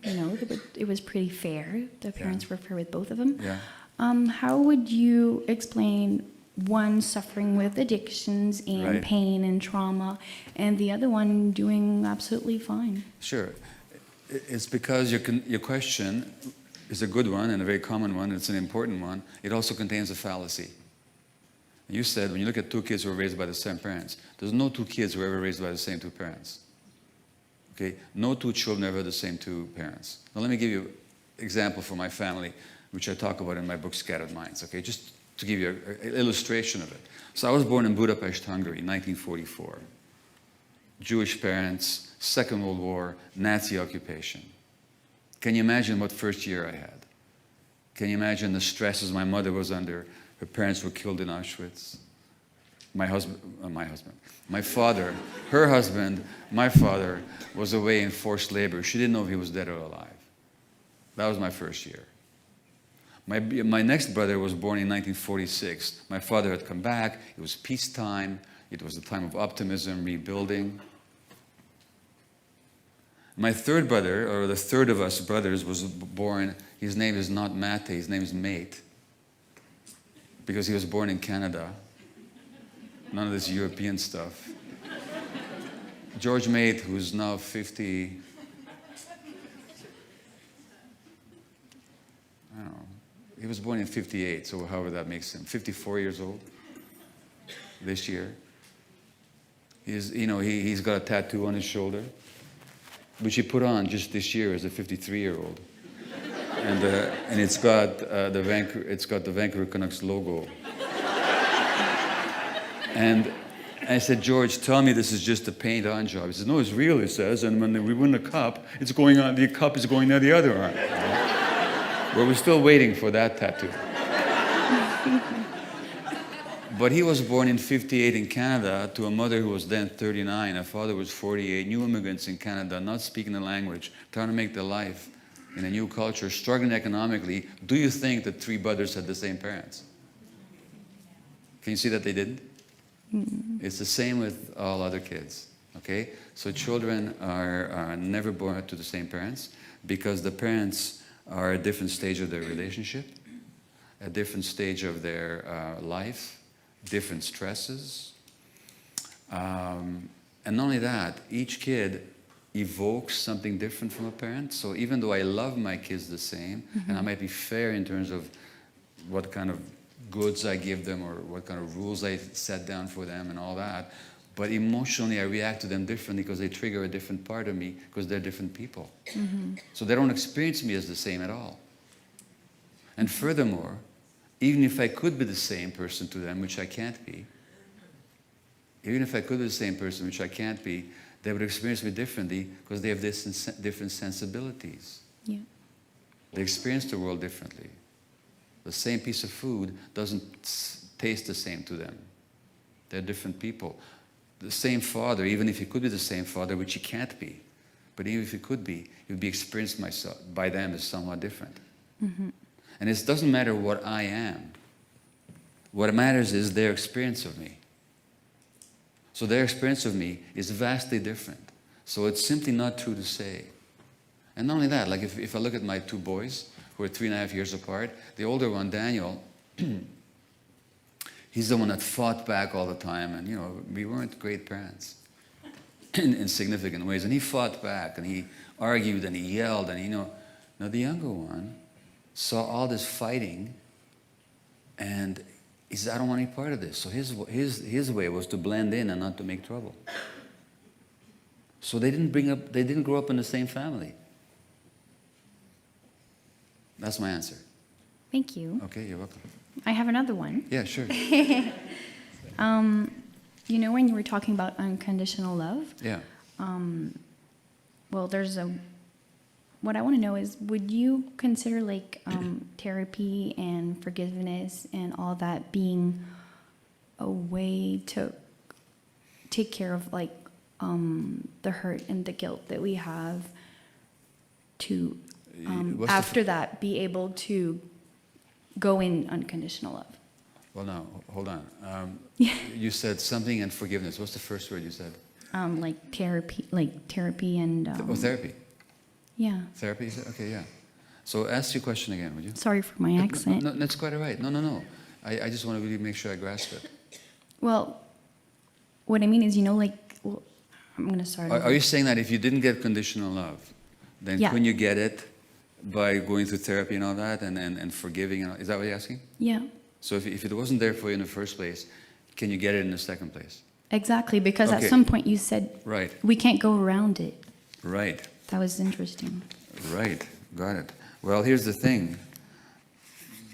you know, it was pretty fair. The parents were fair with both of them. Yeah. How would you explain one suffering with addictions and Right. pain and trauma, and the other one doing absolutely fine? Sure. It's because your question is a good one and a very common one. It's an important one. It also contains a fallacy. You said when you look at 2 kids who were raised by the same parents, there's no 2 kids who were ever raised by the same 2 parents. Okay? No 2 children ever had the same 2 parents. Now let me give you an example for my family, which I talk about in my book, Scattered Minds. Okay? Just to give you an illustration of it. So I was born in Budapest, Hungary, in 1944. Jewish parents, Second World War, Nazi occupation. Can you imagine what first year I had? Can you imagine the stresses my mother was under? Her parents were killed in Auschwitz. my father, her husband, my father was away in forced labor. She didn't know if he was dead or alive. That was my first year. My next brother was born in 1946. My father had come back. It was peacetime. It was a time of optimism, rebuilding. My third brother, or the third of us brothers, was born. His name is not Mate, his name is Mate, because he was born in Canada. None of this European stuff. George Mate, who's now 50, I don't know, he was born in 58, so however that makes him, 54 years old this year. He's got a tattoo on his shoulder, which he put on just this year as a 53-year-old. And it's got the Vancouver Canucks logo. And I said, George, tell me this is just a paint-on job. He says, no, it's real, he says, and when we win the cup, the cup is going on the other arm. Well, we're still waiting for that tattoo. But he was born in 58 in Canada to a mother who was then 39, a father who was 48, new immigrants in Canada, not speaking the language, trying to make their life in a new culture, struggling economically. Do you think that three brothers had the same parents? Can you see that they didn't? Mm-hmm. It's the same with all other kids, okay? So children are never born to the same parents because the parents are at a different stage of their relationship, a different stage of their life, different stresses. And not only that, each kid evokes something different from a parent. So even though I love my kids the same, mm-hmm. and I might be fair in terms of what kind of goods I give them or what kind of rules I set down for them and all that, but emotionally I react to them differently because they trigger a different part of me because they're different people. Mm-hmm. So they don't experience me as the same at all. And furthermore, even if I could be the same person to them, which I can't be, even if I could be the same person, which I can't be, they would experience me differently because they have different sensibilities. Yeah. They experience the world differently. The same piece of food doesn't taste the same to them. They're different people. The same father, even if he could be the same father, which he can't be, but even if he could be, he would be experienced by them as somewhat different. Mm-hmm. And it doesn't matter what I am. What matters is their experience of me. So their experience of me is vastly different. So it's simply not true to say. And not only that, like if I look at my two boys, who are 3.5 years apart, the older one, Daniel, he's the one that fought back all the time. And, we weren't great parents in significant ways. And he fought back, and he argued, and he yelled, and, Now the younger one saw all this fighting, and he said, I don't want any part of this. So his way was to blend in and not to make trouble. So they didn't grow up in the same family. That's my answer. Thank you. Okay, you're welcome. I have another one. Yeah, sure. When you were talking about unconditional love? Yeah. Well, what I want to know is, would you consider therapy and forgiveness and all that being a way to take care of the hurt and the guilt that we have to after that be able to go in unconditional love? Well, no, hold on. You said something and forgiveness. What's the first word you said? Therapy and... therapy. Yeah. Therapy, you said? Okay, yeah. So ask your question again, would you? Sorry for my accent. No, that's quite all right. No. I just want to really make sure I grasp it. Well, what I mean is, I'm going to start. Are you saying that if you didn't get conditional love, then couldn't you get it by going through therapy and all that and forgiving? Is that what you're asking? Yeah. So if it wasn't there for you in the first place, can you get it in the second place? Exactly, because at some point you said we can't go around it. Right. That was interesting. Right. Got it. Well, here's the thing.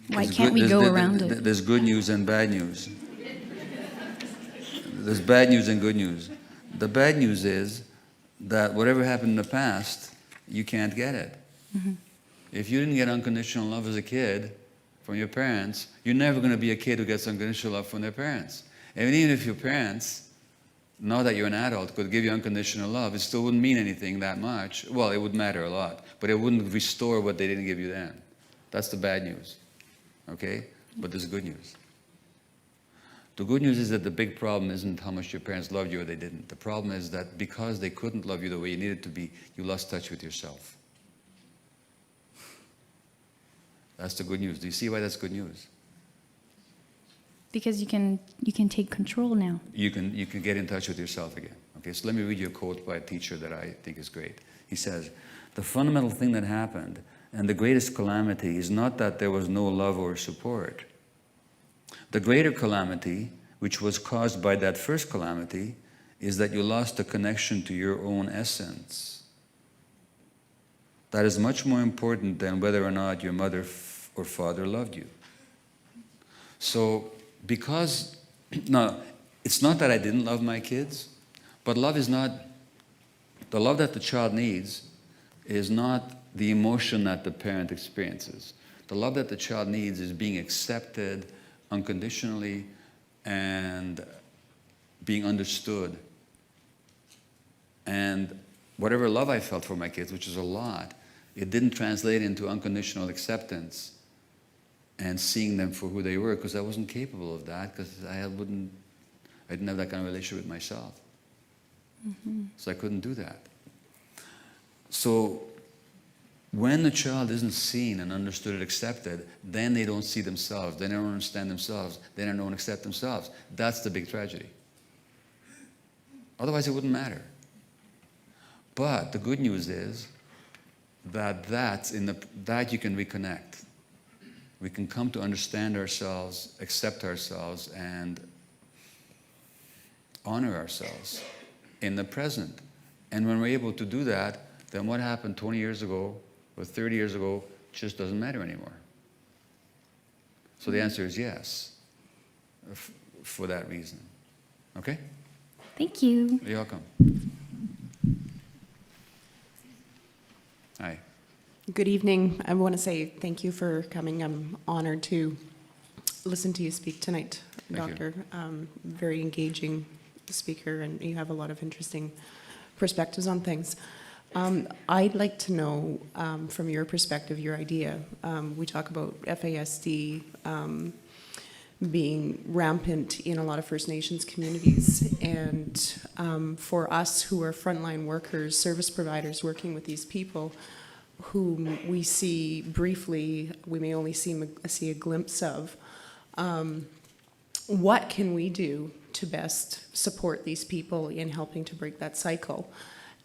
Why can't we go around it? There's good news and bad news. There's bad news and good news. The bad news is that whatever happened in the past, you can't get it. Mm-hmm. If you didn't get unconditional love as a kid from your parents, you're never going to be a kid who gets unconditional love from their parents. And even if your parents, now that you're an adult, could give you unconditional love, it still wouldn't mean anything that much. Well, it would matter a lot, but it wouldn't restore what they didn't give you then. That's the bad news, okay? But there's good news. The good news is that the big problem isn't how much your parents loved you or they didn't. The problem is that because they couldn't love you the way you needed to be, you lost touch with yourself. That's the good news. Do you see why that's good news? Because you can take control now. You can get in touch with yourself again. Okay, so let me read you a quote by a teacher that I think is great. He says, "The fundamental thing that happened and the greatest calamity is not that there was no love or support. The greater calamity, which was caused by that first calamity, is that you lost the connection to your own essence. That is much more important than whether or not your mother or father loved you." So, because, no, it's not that I didn't love my kids, but love is not, the love that the child needs is not the emotion that the parent experiences. The love that the child needs is being accepted unconditionally and being understood. And whatever love I felt for my kids, which is a lot, it didn't translate into unconditional acceptance and seeing them for who they were, because I wasn't capable of that, because I didn't have that kind of relationship with myself. Mm-hmm. So I couldn't do that. So when the child isn't seen and understood and accepted, then they don't see themselves, then they don't understand themselves, then they don't accept themselves. That's the big tragedy. Otherwise it wouldn't matter. But the good news is that you can reconnect. We can come to understand ourselves, accept ourselves, and honor ourselves in the present. And when we're able to do that, then what happened 20 years ago or 30 years ago just doesn't matter anymore. So the answer is yes, for that reason. Okay? Thank you. You're welcome. Hi. Good evening. I want to say thank you for coming. I'm honored to listen to you speak tonight, Thank Doctor. Very engaging speaker, and you have a lot of interesting perspectives on things. I'd like to know, from your perspective, your idea. We talk about FASD being rampant in a lot of First Nations communities, and for us who are frontline workers, service providers working with these people, whom we see briefly, we may only see a glimpse of. What can we do to best support these people in helping to break that cycle?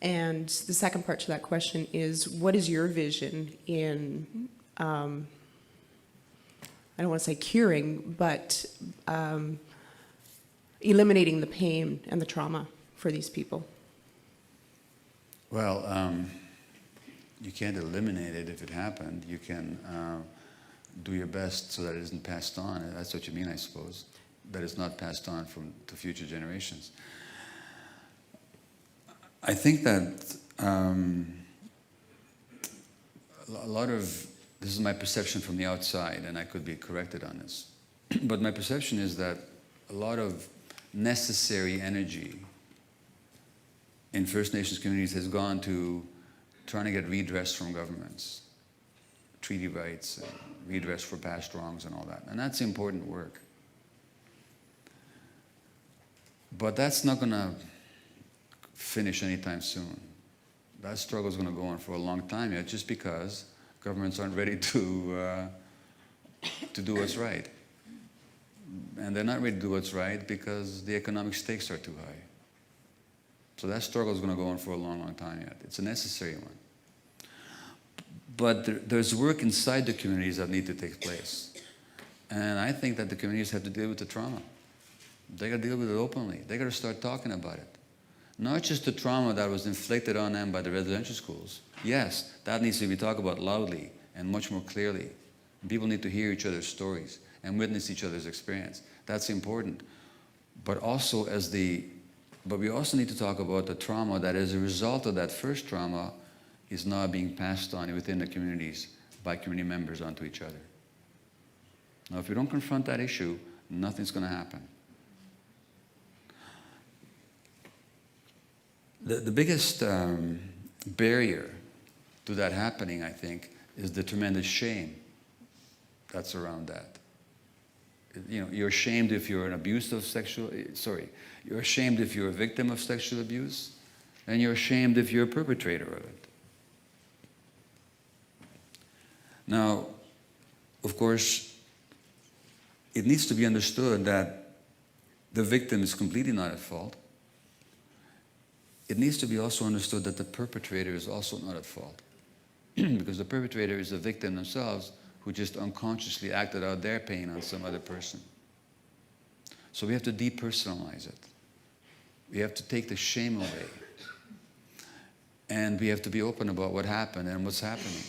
And the second part to that question is, what is your vision in, I don't want to say curing, but eliminating the pain and the trauma for these people? Well, you can't eliminate it if it happened. You can do your best so that it isn't passed on. That's what you mean, I suppose. That it's not passed on to future generations. I think that a lot of, this is my perception from the outside, and I could be corrected on this, but my perception is that a lot of necessary energy in First Nations communities has gone to trying to get redress from governments, treaty rights, and redress for past wrongs and all that. And that's important work. But that's not going to finish anytime soon. That struggle is going to go on for a long time yet, just because governments aren't ready to do what's right. And they're not ready to do what's right because the economic stakes are too high. So that struggle is going to go on for a long, long time yet. It's a necessary one. But there's work inside the communities that need to take place. And I think that the communities have to deal with the trauma. They got to deal with it openly. They got to start talking about it. Not just the trauma that was inflicted on them by the residential schools. Yes, that needs to be talked about loudly and much more clearly. People need to hear each other's stories and witness each other's experience. That's important. But we also need to talk about the trauma that as a result of that first trauma is now being passed on within the communities by community members onto each other. Now, if we don't confront that issue, nothing's going to happen. The biggest barrier to that happening, I think, is the tremendous shame that's around that. You know, you're ashamed if you're you're ashamed if you're a victim of sexual abuse, and you're ashamed if you're a perpetrator of it. Now, of course, it needs to be understood that the victim is completely not at fault. It needs to be also understood that the perpetrator is also not at fault. Because the perpetrator is the victim themselves who just unconsciously acted out their pain on some other person. So we have to depersonalize it. We have to take the shame away. And we have to be open about what happened and what's happening.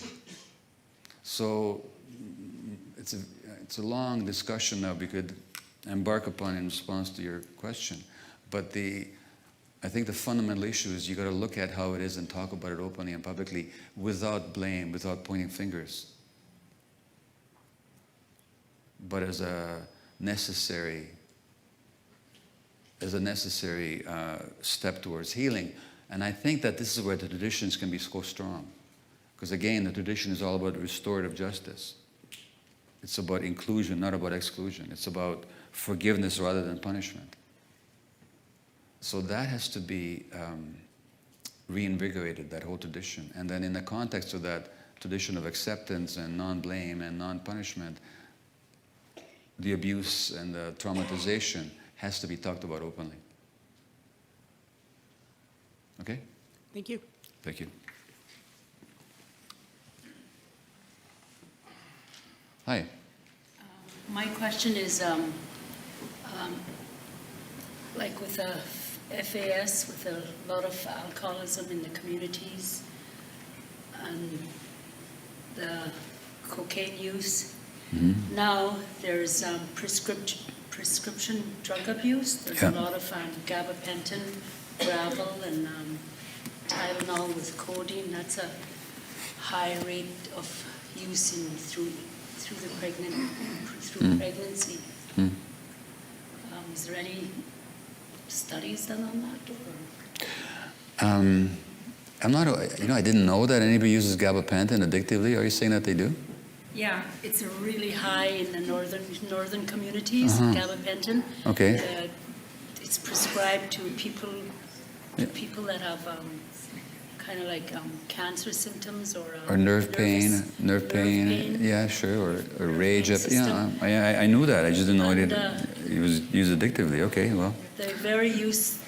So it's a long discussion that we could embark upon in response to your question. But I think the fundamental issue is you got to look at how it is and talk about it openly and publicly without blame, without pointing fingers, but as a necessary step towards healing. And I think that this is where the traditions can be so strong. Because again, the tradition is all about restorative justice. It's about inclusion, not about exclusion. It's about forgiveness rather than punishment. So that has to be reinvigorated, that whole tradition. And then in the context of that tradition of acceptance and non-blame and non-punishment, the abuse and the traumatization has to be talked about openly. Okay? Thank you. Thank you. Hi. My question is, like with the FAS, with a lot of alcoholism in the communities and the cocaine use, now there's prescription drug abuse. There's a lot of gabapentin, gravel, and Tylenol with codeine. That's a high rate of use through pregnancy. Is there any studies done on that? Or? I'm not, I didn't know that anybody uses gabapentin addictively. Are you saying that they do? Yeah, it's a really high in the northern communities, gabapentin. Okay. It's prescribed to people that have kind of like cancer symptoms or nerve pain. Yeah, sure. Or rage. Yeah, I knew that. I just didn't know it was used addictively. Okay, well. The very use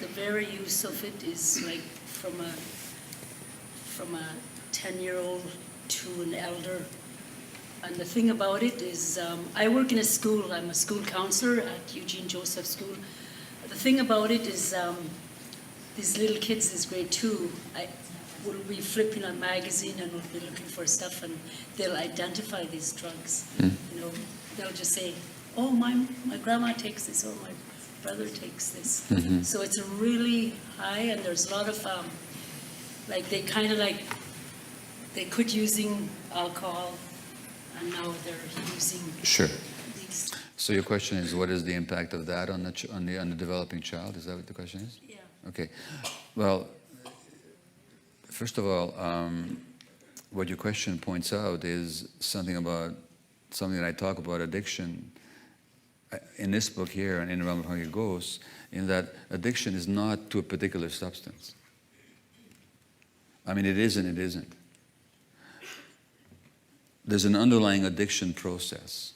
of it is like from a 10-year-old to an elder. And the thing about it is, I work in a school. I'm a school counselor at Eugene Joseph School. The thing about it is, these little kids, this grade 2, will be flipping a magazine and will be looking for stuff, and they'll identify these drugs. They'll just say, "Oh, my grandma takes this," or "My brother takes this." So it's a really high, and there's a lot of they quit using alcohol, and now they're using these. So your question is, what is the impact of that on the developing child? Is that what the question is? Yeah. Okay. Well, first of all, what your question points out is something that I talk about addiction in this book here and in the realm of hungry ghosts, in that addiction is not to a particular substance. I mean, it is and it isn't. There's an underlying addiction process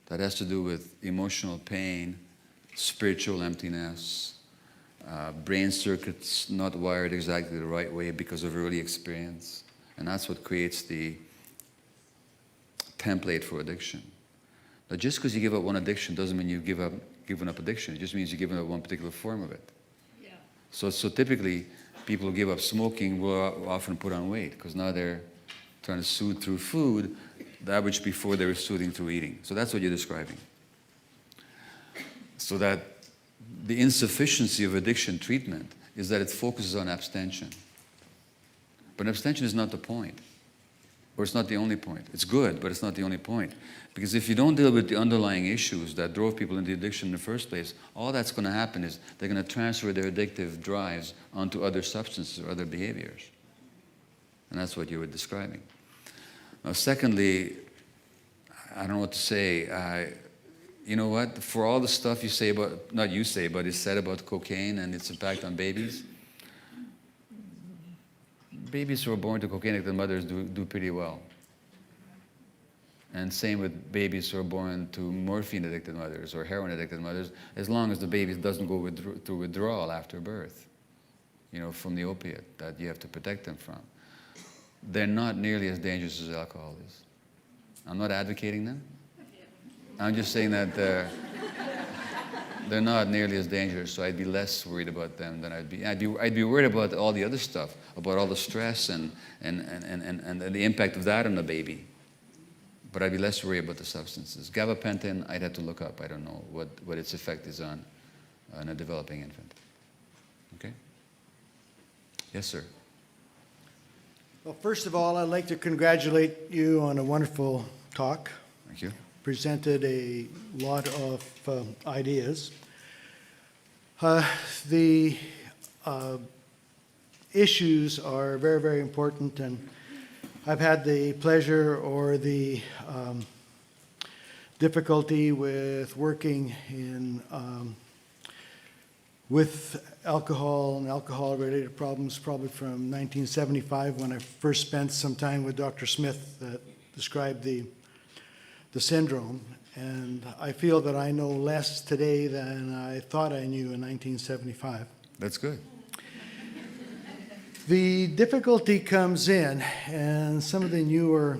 that has to do with emotional pain, spiritual emptiness, brain circuits not wired exactly the right way because of early experience. And that's what creates the template for addiction. Now, just because you give up one addiction doesn't mean you've given up addiction. It just means you've given up one particular form of it. Yeah. So typically, people who give up smoking will often put on weight because now they're trying to soothe through food that which before they were soothing through eating. So that's what you're describing. So that the insufficiency of addiction treatment is that it focuses on abstention. But abstention is not the point. Or it's not the only point. It's good, but it's not the only point. Because if you don't deal with the underlying issues that drove people into addiction in the first place, all that's going to happen is they're going to transfer their addictive drives onto other substances or other behaviors. And that's what you were describing. Now, secondly, I don't know what to say. You know what? For all the stuff you say about, not you say, but is said about cocaine and its impact on babies, babies who are born to cocaine-addicted mothers do pretty well. And same with babies who are born to morphine-addicted mothers or heroin-addicted mothers, as long as the baby doesn't go through withdrawal after birth, you know, from the opiate that you have to protect them from. They're not nearly as dangerous as alcohol is. I'm not advocating them. I'm just saying that they're not nearly as dangerous, so I'd be less worried about them than I'd be worried about all the other stuff, about all the stress and the impact of that on the baby. But I'd be less worried about the substances. Gabapentin, I'd have to look up. I don't know what its effect is on a developing infant. Okay? Yes, sir. Well, first of all, I'd like to congratulate you on a wonderful talk. Thank you. Presented a lot of ideas. The issues are very, very important, and I've had the pleasure or the difficulty with working in with alcohol and alcohol-related problems probably from 1975 when I first spent some time with Dr. Smith that described the syndrome. And I feel that I know less today than I thought I knew in 1975. That's good. The difficulty comes in, and some of the newer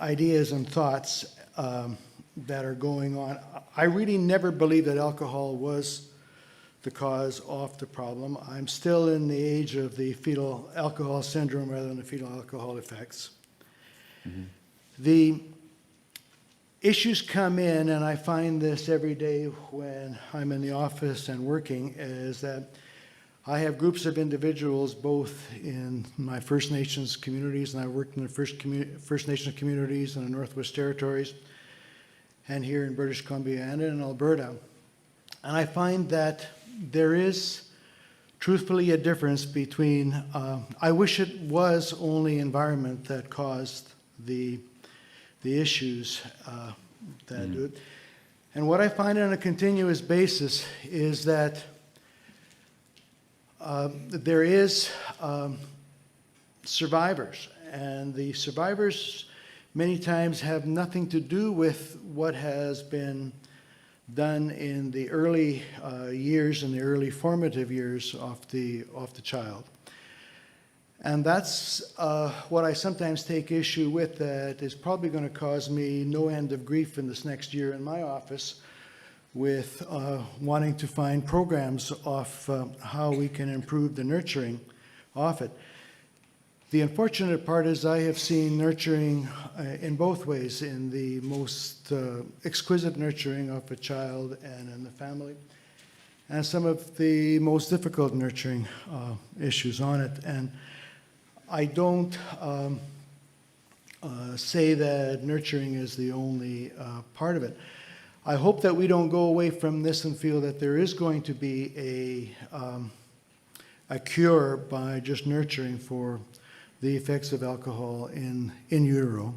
ideas and thoughts that are going on. I really never believed that alcohol was the cause of the problem. I'm still in the age of the fetal alcohol syndrome rather than the fetal alcohol effects. Mm-hmm. The issues come in, and I find this every day when I'm in the office and working, is that I have groups of individuals both in my First Nations communities, and I worked in the First Nations communities in the Northwest Territories, and here in British Columbia and in Alberta. And I find that there is truthfully a difference between, I wish it was only environment that caused the issues that do it. And what I find on a continuous basis is that there is survivors, and the survivors many times have nothing to do with what has been done in the early years and the early formative years of the child. And that's what I sometimes take issue with, that is probably going to cause me no end of grief in this next year in my office with wanting to find programs of how we can improve the nurturing of it. The unfortunate part is I have seen nurturing in both ways, in the most exquisite nurturing of a child and in the family, and some of the most difficult nurturing issues on it. And I don't say that nurturing is the only part of it. I hope that we don't go away from this and feel that there is going to be a cure by just nurturing for the effects of alcohol in utero.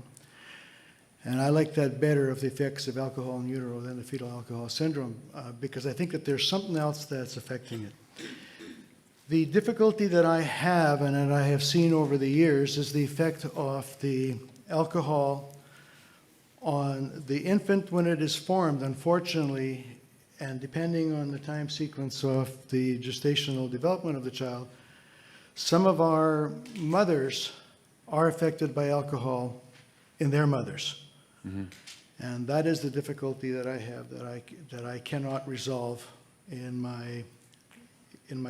And I like that better, of the effects of alcohol in utero, than the fetal alcohol syndrome, because I think that there's something else that's affecting it. The difficulty that I have, and that I have seen over the years, is the effect of the alcohol on the infant when it is formed, unfortunately, and depending on the time sequence of the gestational development of the child. Some of our mothers are affected by alcohol in their mothers. Mm-hmm. And that is the difficulty that I have, that I cannot resolve in my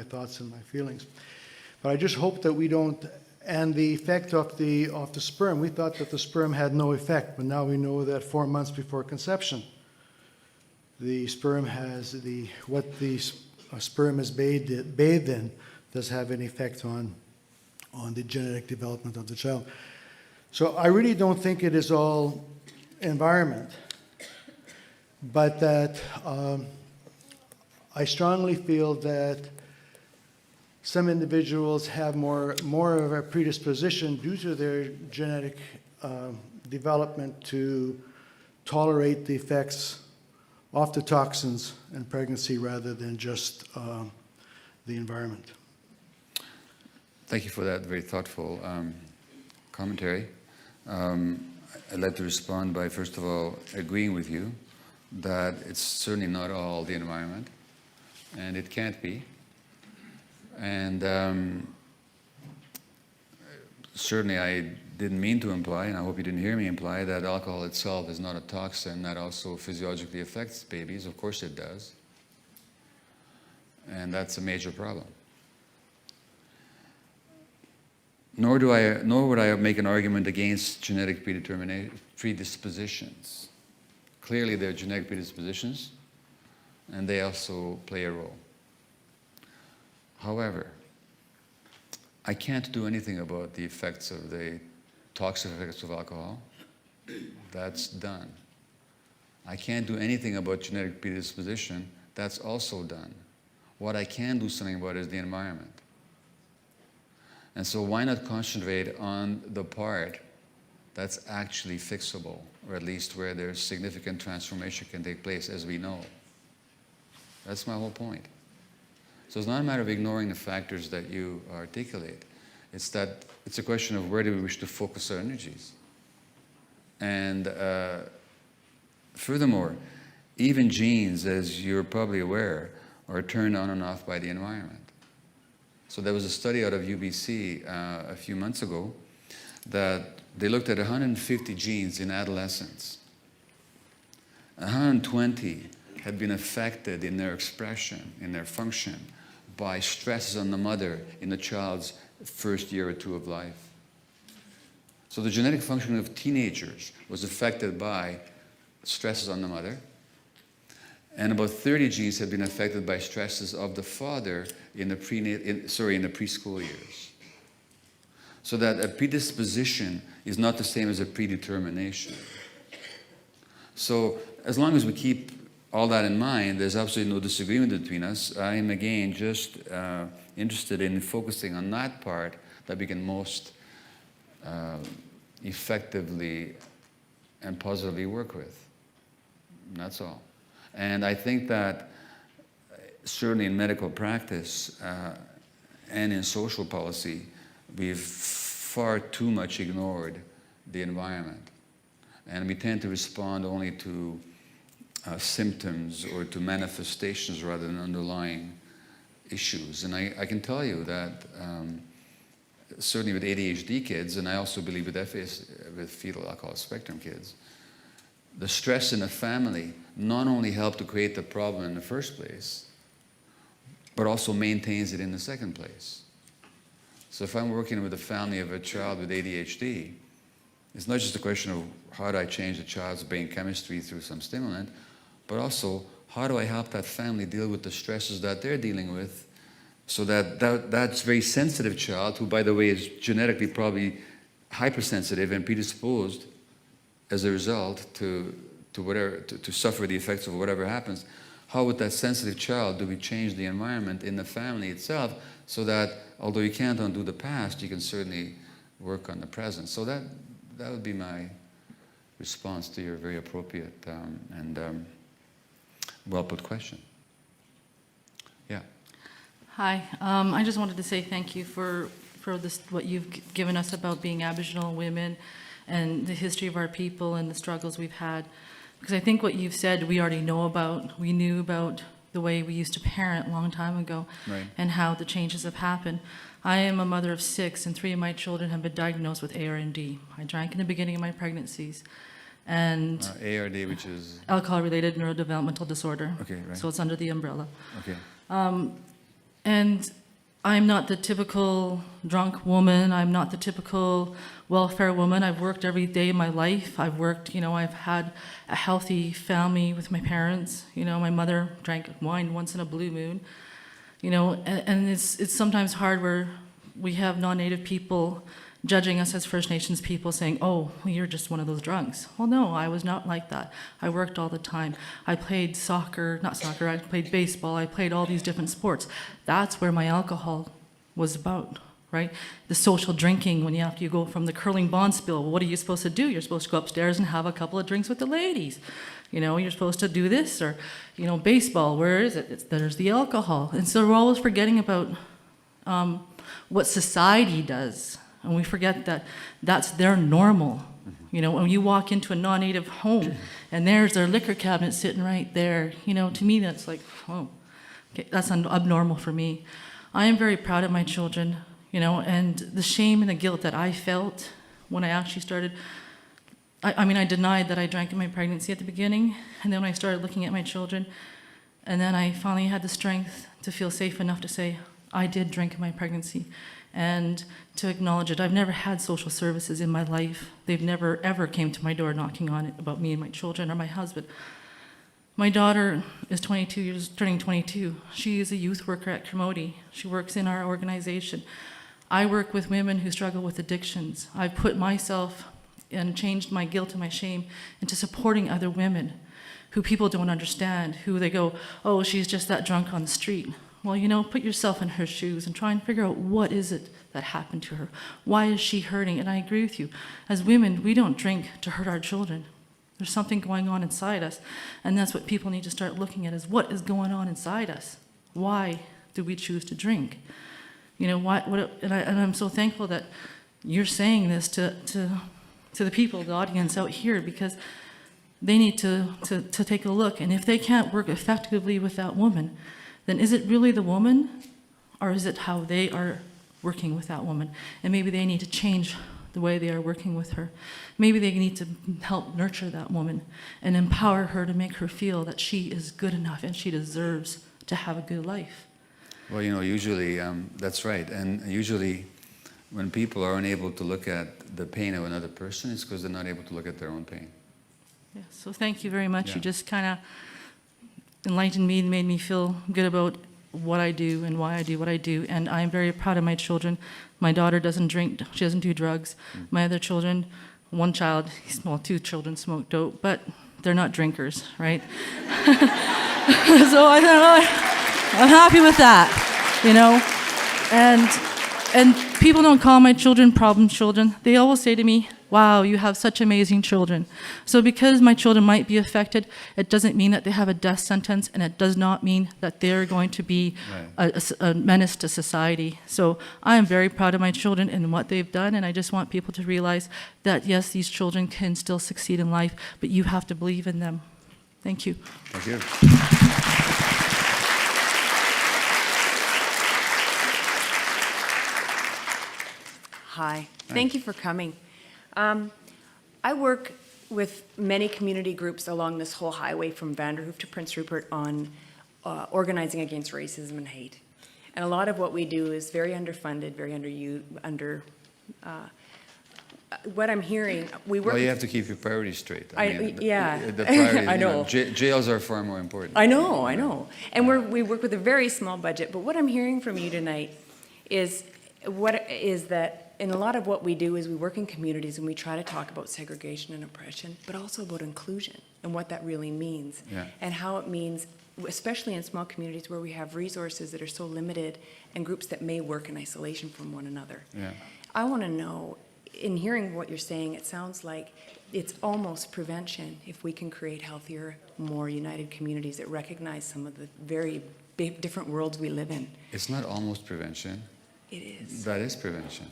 thoughts and my feelings. But I just hope that we don't. And the effect of the sperm, we thought that the sperm had no effect, but now we know that 4 months before conception, the sperm has what the sperm is bathed in does have an effect on the genetic development of the child. So I really don't think it is all environment, but that I strongly feel that some individuals have more of a predisposition due to their genetic development to tolerate the effects of the toxins in pregnancy rather than just the environment. Thank you for that very thoughtful commentary. I'd like to respond by, first of all, agreeing with you that it's certainly not all the environment, and it can't be. And certainly I didn't mean to imply, and I hope you didn't hear me imply, that alcohol itself is not a toxin that also physiologically affects babies. Of course it does. And that's a major problem. Nor would I make an argument against genetic predispositions. Clearly there are genetic predispositions, and they also play a role. However, I can't do anything about the effects of the toxic effects of alcohol. That's done. I can't do anything about genetic predisposition. That's also done. What I can do something about is the environment. And so why not concentrate on the part that's actually fixable, or at least where there's significant transformation can take place, as we know. That's my whole point. So it's not a matter of ignoring the factors that you articulate. It's that it's a question of where do we wish to focus our energies. And furthermore, even genes, as you're probably aware, are turned on and off by the environment. So there was a study out of UBC a few months ago that they looked at 150 genes in adolescents. 120 had been affected in their expression, in their function, by stresses on the mother in the child's first year or two of life. So the genetic function of teenagers was affected by stresses on the mother, and about 30 genes had been affected by stresses of the father in the preschool years. So that a predisposition is not the same as a predetermination. So as long as we keep all that in mind, there's absolutely no disagreement between us. I'm again just interested in focusing on that part that we can most effectively and positively work with. And that's all. And I think that certainly in medical practice and in social policy, we've far too much ignored the environment. And we tend to respond only to symptoms or to manifestations rather than underlying issues. And I can tell you that certainly with ADHD kids, and I also believe with FASD, with fetal alcohol spectrum kids, the stress in the family not only helped to create the problem in the first place, but also maintains it in the second place. So if I'm working with a family of a child with ADHD, it's not just a question of how do I change the child's brain chemistry through some stimulant, but also how do I help that family deal with the stresses that they're dealing with, so that that's very sensitive child, who by the way is genetically probably hypersensitive and predisposed as a result to suffer the effects of whatever happens. How with that sensitive child do we change the environment in the family itself, so that although you can't undo the past, you can certainly work on the present. So that would be my response to your very appropriate and well-put question. Yeah. Hi. I just wanted to say thank you for this, what you've given us about being Aboriginal women and the history of our people and the struggles we've had. Because I think what you've said we already know about. We knew about the way we used to parent a long time ago, Right. and how the changes have happened. I am a mother of 6, and 3 of my children have been diagnosed with ARD. I drank in the beginning of my pregnancies. And ARD, which is? alcohol-related neurodevelopmental disorder. Okay, right. So it's under the umbrella. Okay. And I'm not the typical drunk woman. I'm not the typical welfare woman. I've worked every day of my life. I've worked, I've had a healthy family with my parents. My mother drank wine once in a blue moon. And it's sometimes hard where we have non-native people judging us as First Nations people, saying, oh, well, you're just one of those drunks. Well, no, I was not like that. I worked all the time. I played I played baseball, I played all these different sports. That's where my alcohol was about, right? The social drinking, when after you go from the curling bond spill, what are you supposed to do? You're supposed to go upstairs and have a couple of drinks with the ladies. You know, you're supposed to do this, or, you know, baseball, where is it? There's the alcohol. And so we're always forgetting about what society does. And we forget that that's their normal. You know, when you walk into a non-native home and there's their liquor cabinet sitting right there, you know, to me that's like, oh, okay, that's abnormal for me. I am very proud of my children, you know, and the shame and the guilt that I felt when I actually started, I mean, I denied that I drank in my pregnancy at the beginning, and then when I started looking at my children, and then I finally had the strength to feel safe enough to say, I did drink in my pregnancy, and to acknowledge it. I've never had social services in my life. They've never, ever came to my door knocking on it about me and my children or my husband. My daughter is 22 years, turning 22. She is a youth worker at Kermode. She works in our organization. I work with women who struggle with addictions. I've put myself and changed my guilt and my shame into supporting other women who people don't understand, who they go, oh, she's just that drunk on the street. Well, you know, put yourself in her shoes and try and figure out what is it that happened to her. Why is she hurting? And I agree with you. As women, we don't drink to hurt our children. There's something going on inside us. And that's what people need to start looking at, is what is going on inside us? Why do we choose to drink? You know, and I'm so thankful that you're saying this to the people, the audience out here, because they need to take a look. And if they can't work effectively with that woman, then is it really the woman, or is it how they are working with that woman? And maybe they need to change the way they are working with her. Maybe they need to help nurture that woman and empower her to make her feel that she is good enough and she deserves to have a good life. Well, you know, usually, that's right. And usually when people are unable to look at the pain of another person, it's because they're not able to look at their own pain. Yeah, so thank you very much. Yeah. You just kind of enlightened me and made me feel good about what I do and why I do what I do. And I'm very proud of my children. My daughter doesn't drink, she doesn't do drugs. My other children, one child, well, two children smoke dope, but they're not drinkers, right? So I'm happy with that, you know? And people don't call my children problem children. They always say to me, wow, you have such amazing children. So because my children might be affected, it doesn't mean that they have a death sentence, and it does not mean that they're going to be a menace to society. So I am very proud of my children and what they've done, and I just want people to realize that, yes, these children can still succeed in life, but you have to believe in them. Thank you. Thank you. Hi. Thank you for coming. I work with many community groups along this whole highway from Vanderhoof to Prince Rupert on organizing against racism and hate. And a lot of what we do is very underfunded, very what I'm hearing, we work. Well, you have to keep your priorities straight. Yeah. The priorities, I know. Jails are far more important. I know. And we work with a very small budget, but what I'm hearing from you tonight is that in a lot of what we do is we work in communities and we try to talk about segregation and oppression, but also about inclusion and what that really means. Yeah. And how it means, especially in small communities where we have resources that are so limited and groups that may work in isolation from one another. Yeah. I want to know, in hearing what you're saying, it sounds like it's almost prevention if we can create healthier, more united communities that recognize some of the very big, different worlds we live in. It's not almost prevention. It is. That is prevention.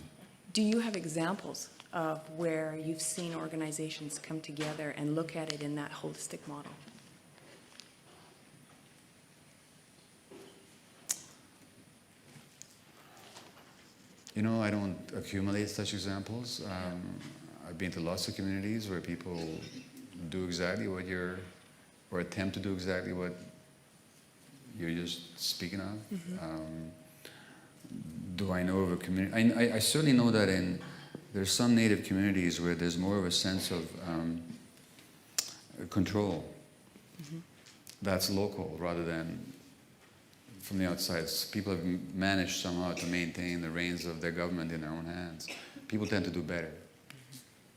Do you have examples of where you've seen organizations come together and look at it in that holistic model? You know, I don't accumulate such examples. I've been to lots of communities where people do exactly what or attempt to do exactly what you're just speaking of. Mm-hmm. Do I know of a community? I certainly know that there's some Native communities where there's more of a sense of control. Mm-hmm. That's local rather than from the outside. People have managed somehow to maintain the reins of their government in their own hands. people tend to do better.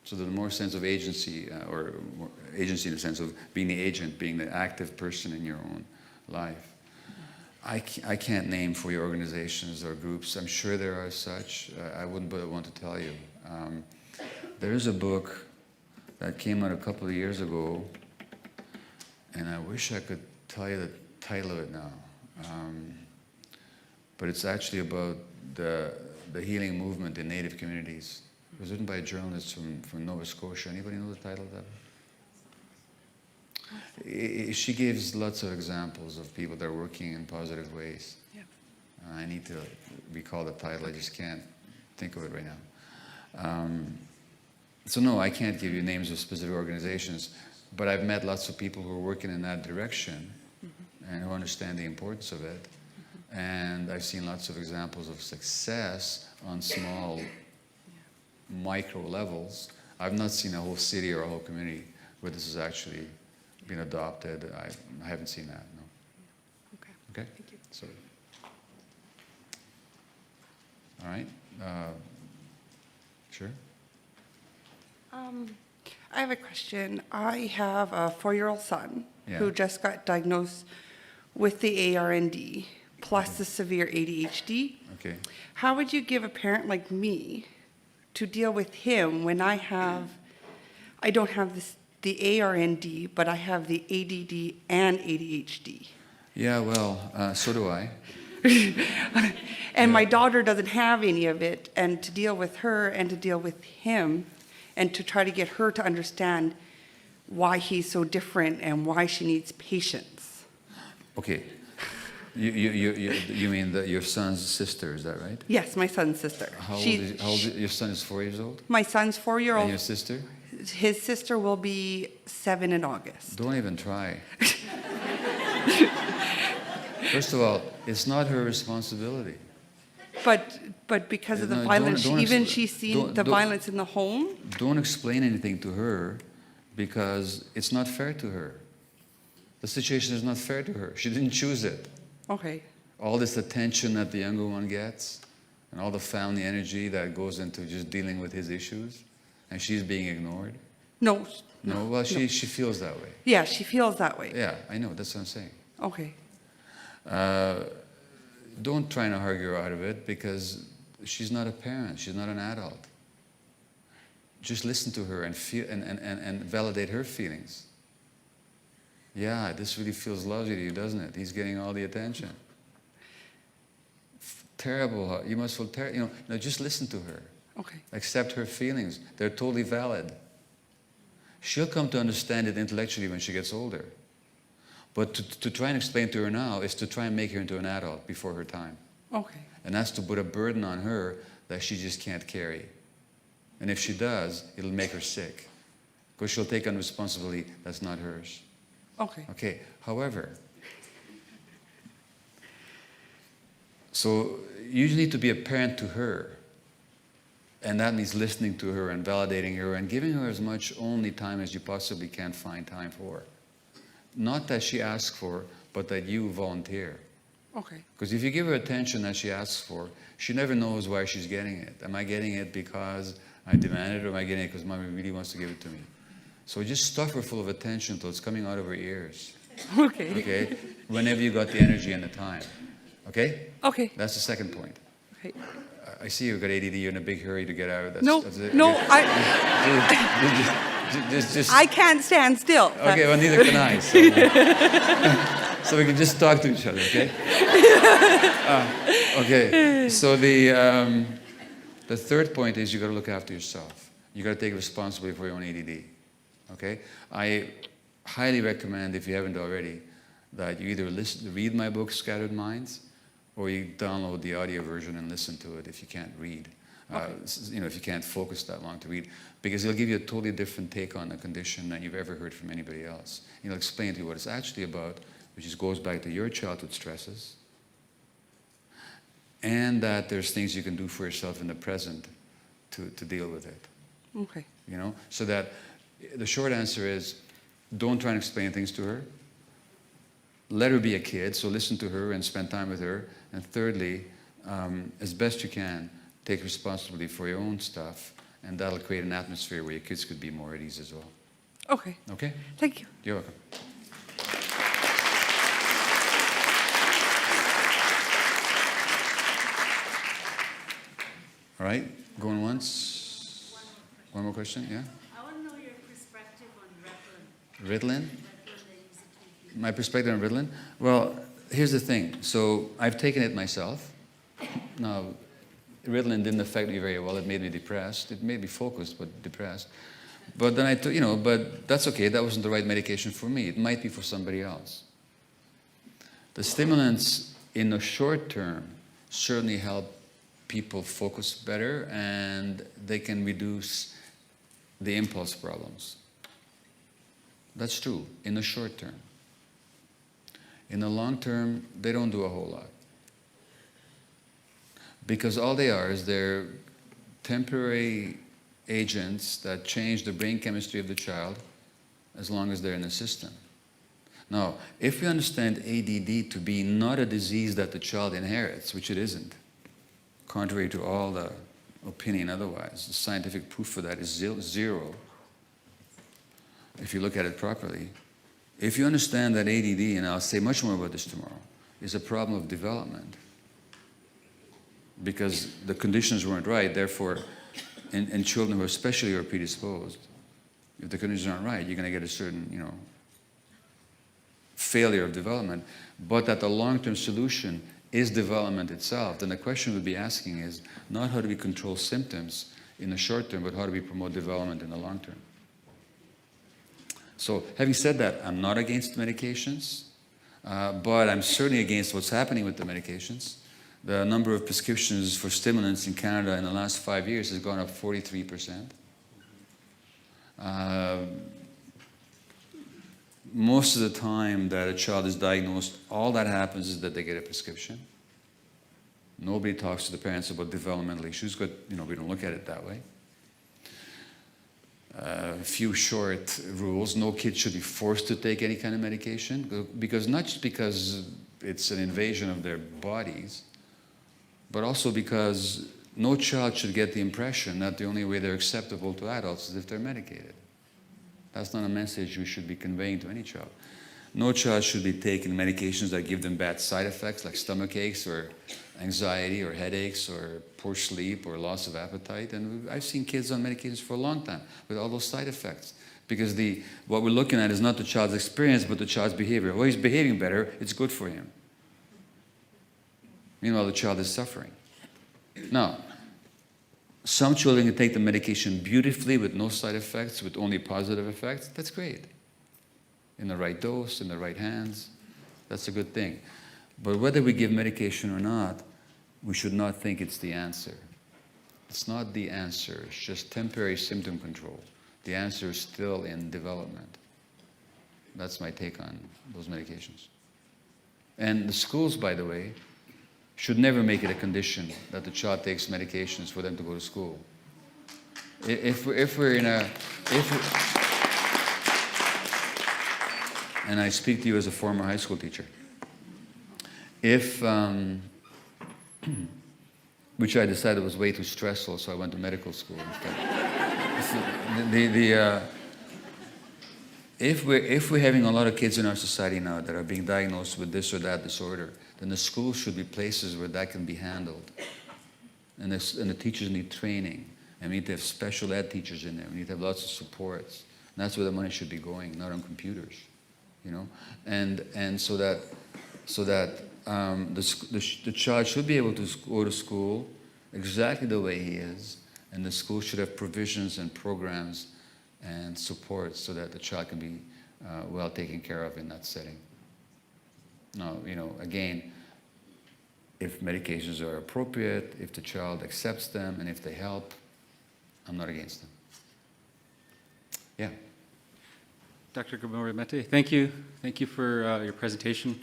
So there's more sense of agency, or more agency in the sense of being the agent, being the active person in your own life. I can't name for your organizations or groups. I'm sure there are such. I wouldn't want to tell you. There is a book that came out a couple of years ago, and I wish I could tell you the title of it now. But it's actually about the healing movement in Native communities. It was written by a journalist from Nova Scotia. Anybody know the title of that? She gives lots of examples of people that are working in positive ways. Yeah. I need to recall the title. I just can't think of it right now. So no, I can't give you names of specific organizations, but I've met lots of people who are working in that direction and who understand the importance of it. And I've seen lots of examples of success on small, micro levels. I've not seen a whole city or a whole community where this has actually been adopted. I haven't seen that, no. Okay. Okay? Thank you. So, all right. Sure. I have a question. I have a 4-year-old son Yeah. who just got diagnosed with the ARND plus the severe ADHD. Okay. How would you give a parent like me to deal with him when I don't have the ARND, but I have the ADD and ADHD? Yeah, well, so do I. And my daughter doesn't have any of it, and to deal with her and to deal with him and to try to get her to understand why he's so different and why she needs patience. Okay. You mean your son's sister, is that right? Yes, my son's sister. How old is your son is 4 years old? My son's And 4-year-old. your sister? His sister will be 7 in August. Don't even try. First of all, it's not her responsibility. But because of the No, violence, don't even ex- she's seen don't- the don't- violence in the home. Don't explain anything to her because it's not fair to her. The situation is not fair to her. She didn't choose it. Okay. All this attention that the younger one gets and all the family energy that goes into just dealing with his issues, and she's being ignored. No. No, well, she feels that way. Yeah, she feels that way. Yeah, I know, that's what I'm saying. Okay. Don't try to argue her out of it because she's not a parent, she's not an adult. Just listen to her and feel and validate her feelings. Yeah, this really feels lovely to you, doesn't it? He's getting all the attention. Terrible. You must feel terrible. No, just listen to her. Okay. Accept her feelings. They're totally valid. She'll come to understand it intellectually when she gets older. But to try and explain to her now is to try and make her into an adult before her time. Okay. And that's to put a burden on her that she just can't carry. And if she does, it'll make her sick. Because she'll take on responsibility that's not hers. Okay. Okay, however, so you need to be a parent to her. And that means listening to her and validating her and giving her as much only time as you possibly can find time for. Not that she asks for, but that you volunteer. Okay. Because if you give her attention that she asks for, she never knows why she's getting it. Am I getting it because I demand it, or am I getting it because mommy really wants to give it to me? So just stuff her full of attention until it's coming out of her ears. Okay. Okay? Whenever you got the energy and the time. Okay? Okay. That's the second point. Okay. I see you've got ADD, you're in a big hurry to get out. No, That's it. no, Okay. I Just, I can't stand still. okay, well, neither can I. So we can just talk to each other, okay? Okay, so the third point is you got to look after yourself. You got to take responsibility for your own ADD, okay? I highly recommend, if you haven't already, that you either read my book, Scattered Minds, or you download the audio version and listen to it if you can't read. If you can't focus that long to read, because it'll give you a totally different take on the condition than you've ever heard from anybody else. It'll explain to you what it's actually about, which just goes back to your childhood stresses, and that there's things you can do for yourself in the present to deal with it. Okay. You know, so that the short answer is, don't try and explain things to her. Let her be a kid, so listen to her and spend time with her. And thirdly, as best you can, take responsibility for your own stuff, and that'll create an atmosphere where your kids could be more at ease as well. Okay, Okay? thank you. You're welcome. All right, going once. One more question, yeah? I want to know your perspective on Ritalin. Ritalin? My perspective on Ritalin? Well, here's the thing. So I've taken it myself. Now, Ritalin didn't affect me very well. It made me depressed. It made me focused, but depressed. But then I took, but that's okay. That wasn't the right medication for me. It might be for somebody else. The stimulants in the short term certainly help people focus better, and they can reduce the impulse problems. That's true in the short term. In the long term, they don't do a whole lot. Because all they are is they're temporary agents that change the brain chemistry of the child as long as they're in the system. Now, if we understand ADD to be not a disease that the child inherits, which it isn't, contrary to all the opinion otherwise, the scientific proof for that is zero, if you look at it properly. If you understand that ADD, and I'll say much more about this tomorrow, is a problem of development, because the conditions weren't right, therefore, in children who are especially are predisposed, if the conditions aren't right, you're going to get a certain, failure of development, but that the long-term solution is development itself, then the question we'd be asking is not how do we control symptoms in the short term, but how do we promote development in the long term. So having said that, I'm not against medications, but I'm certainly against what's happening with the medications. The number of prescriptions for stimulants in Canada in the last 5 years has gone up 43%. Most of the time that a child is diagnosed, all that happens is that they get a prescription. Nobody talks to the parents about developmental issues, but we don't look at it that way. A few short rules. No kid should be forced to take any kind of medication, because not just because it's an invasion of their bodies, but also because no child should get the impression that the only way they're acceptable to adults is if they're medicated. That's not a message we should be conveying to any child. No child should be taking medications that give them bad side effects, like stomach aches or anxiety or headaches or poor sleep or loss of appetite. And I've seen kids on medications for a long time with all those side effects. Because what we're looking at is not the child's experience, but the child's behavior. Well, he's behaving better, it's good for him. Meanwhile, the child is suffering. Now, some children can take the medication beautifully with no side effects, with only positive effects. That's great. In the right dose, in the right hands, that's a good thing. But whether we give medication or not, we should not think it's the answer. It's not the answer. It's just temporary symptom control. The answer is still in development. That's my take on those medications. And the schools, by the way, should never make it a condition that the child takes medications for them to go to school. If we're in a, and I speak to you as a former high school teacher, which I decided was way too stressful, so I went to medical school instead. If we're having a lot of kids in our society now that are being diagnosed with this or that disorder, then the schools should be places where that can be handled. And the teachers need training. And we need to have special ed teachers in there. We need to have lots of supports. And that's where the money should be going, not on computers, And so that the child should be able to go to school exactly the way he is, and the school should have provisions and programs and support so that the child can be well taken care of in that setting. Now, again, if medications are appropriate, if the child accepts them, and if they help, I'm not against them. Yeah. Dr. Gabor, thank you. Thank you for your presentation.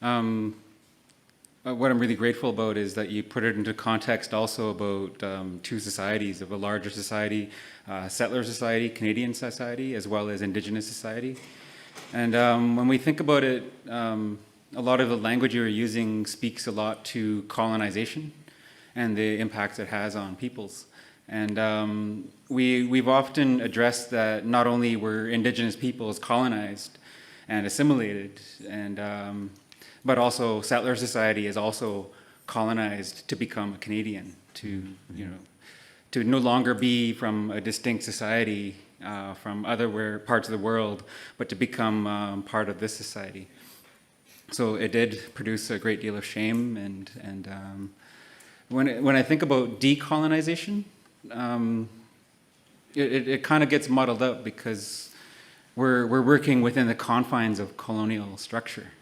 What I'm really grateful about is that you put it into context also about two societies, of a larger society, settler society, Canadian society, as well as Indigenous society. And when we think about it, a lot of the language you're using speaks a lot to colonization and the impacts it has on peoples. And we've often addressed that not only were Indigenous peoples colonized and assimilated, and but also settler society is also colonized to become a Canadian, to to no longer be from a distinct society from other parts of the world, but to become part of this society. So it did produce a great deal of shame, and when I think about decolonization, it kind of gets muddled up because we're working within the confines of colonial structure.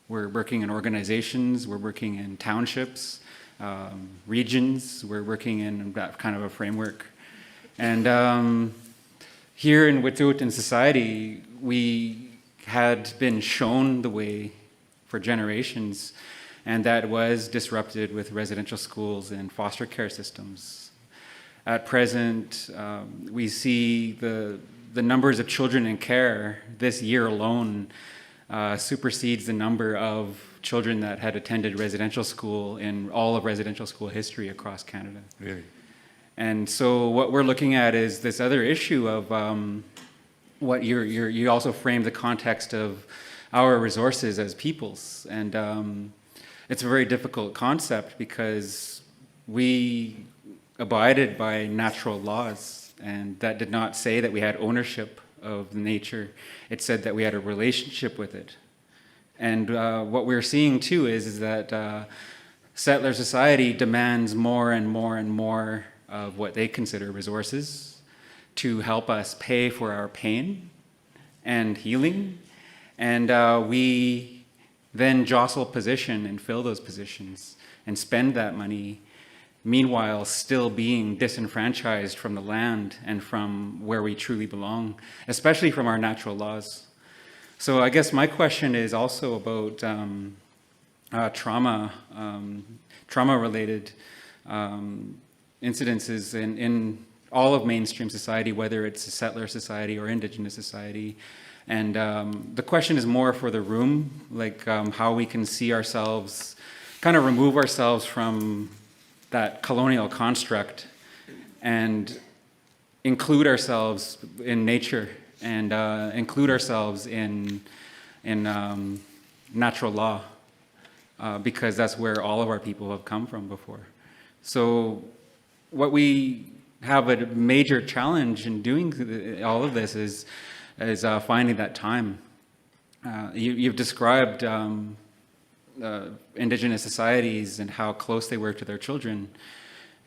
We're working in organizations, we're working in townships, regions, we're working in that kind of a framework. And here in Wet'suwet'en society, we had been shown the way for generations, and that was disrupted with residential schools and foster care systems. At present, we see the numbers of children in care this year alone supersedes the number of children that had attended residential school in all of residential school history across Canada. Really? And so what we're looking at is this other issue of what you also framed the context of our resources as peoples. And it's a very difficult concept because we abided by natural laws, and that did not say that we had ownership of nature. It said that we had a relationship with it. And what we're seeing too is that settler society demands more and more and more of what they consider resources to help us pay for our pain and healing. And we then jostle position and fill those positions and spend that money, meanwhile still being disenfranchised from the land and from where we truly belong, especially from our natural laws. So I guess my question is also about trauma-related incidences in all of mainstream society, whether it's a settler society or Indigenous society. And the question is more for the room, like how we can see ourselves, kind of remove ourselves from that colonial construct and include ourselves in nature and include ourselves in natural law, because that's where all of our people have come from before. So what we have a major challenge in doing all of this is finding that time. You've described Indigenous societies and how close they were to their children.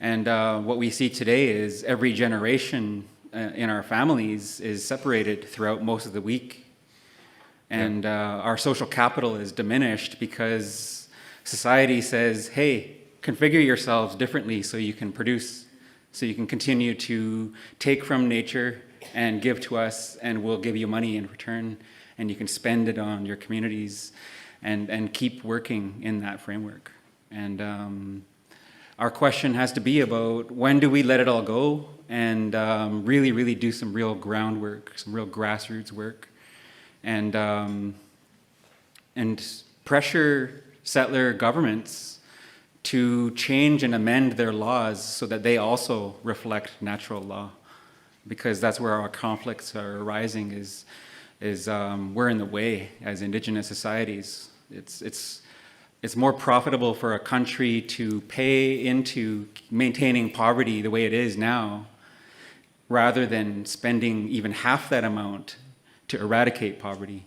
And what we see today is every generation in our families is separated throughout most of the week. And our social capital is diminished because society says, hey, configure yourselves differently so you can produce, so you can continue to take from nature and give to us, and we'll give you money in return, and you can spend it on your communities and keep working in that framework. And our question has to be about when do we let it all go and really, really do some real groundwork, some real grassroots work, and pressure settler governments to change and amend their laws so that they also reflect natural law, because that's where our conflicts are arising. Is we're in the way as Indigenous societies. It's more profitable for a country to pay into maintaining poverty the way it is now, rather than spending even half that amount to eradicate poverty.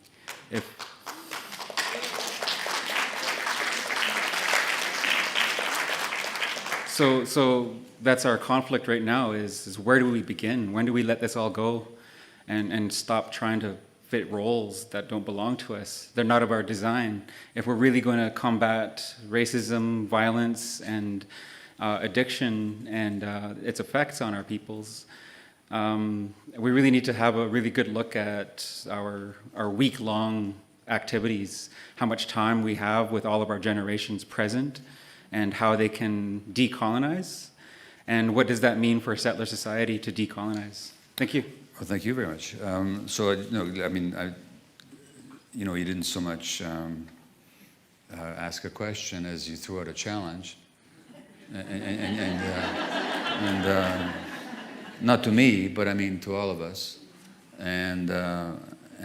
So that's our conflict right now is where do we begin? When do we let this all go and stop trying to fit roles that don't belong to us? They're not of our design. If we're really going to combat racism, violence, and addiction and its effects on our peoples, we really need to have a really good look at our week-long activities, how much time we have with all of our generations present, and how they can decolonize, and what does that mean for a settler society to decolonize? Thank you. Well, thank you very much. You didn't so much ask a question as you threw out a challenge. And not to me, but I mean to all of us. And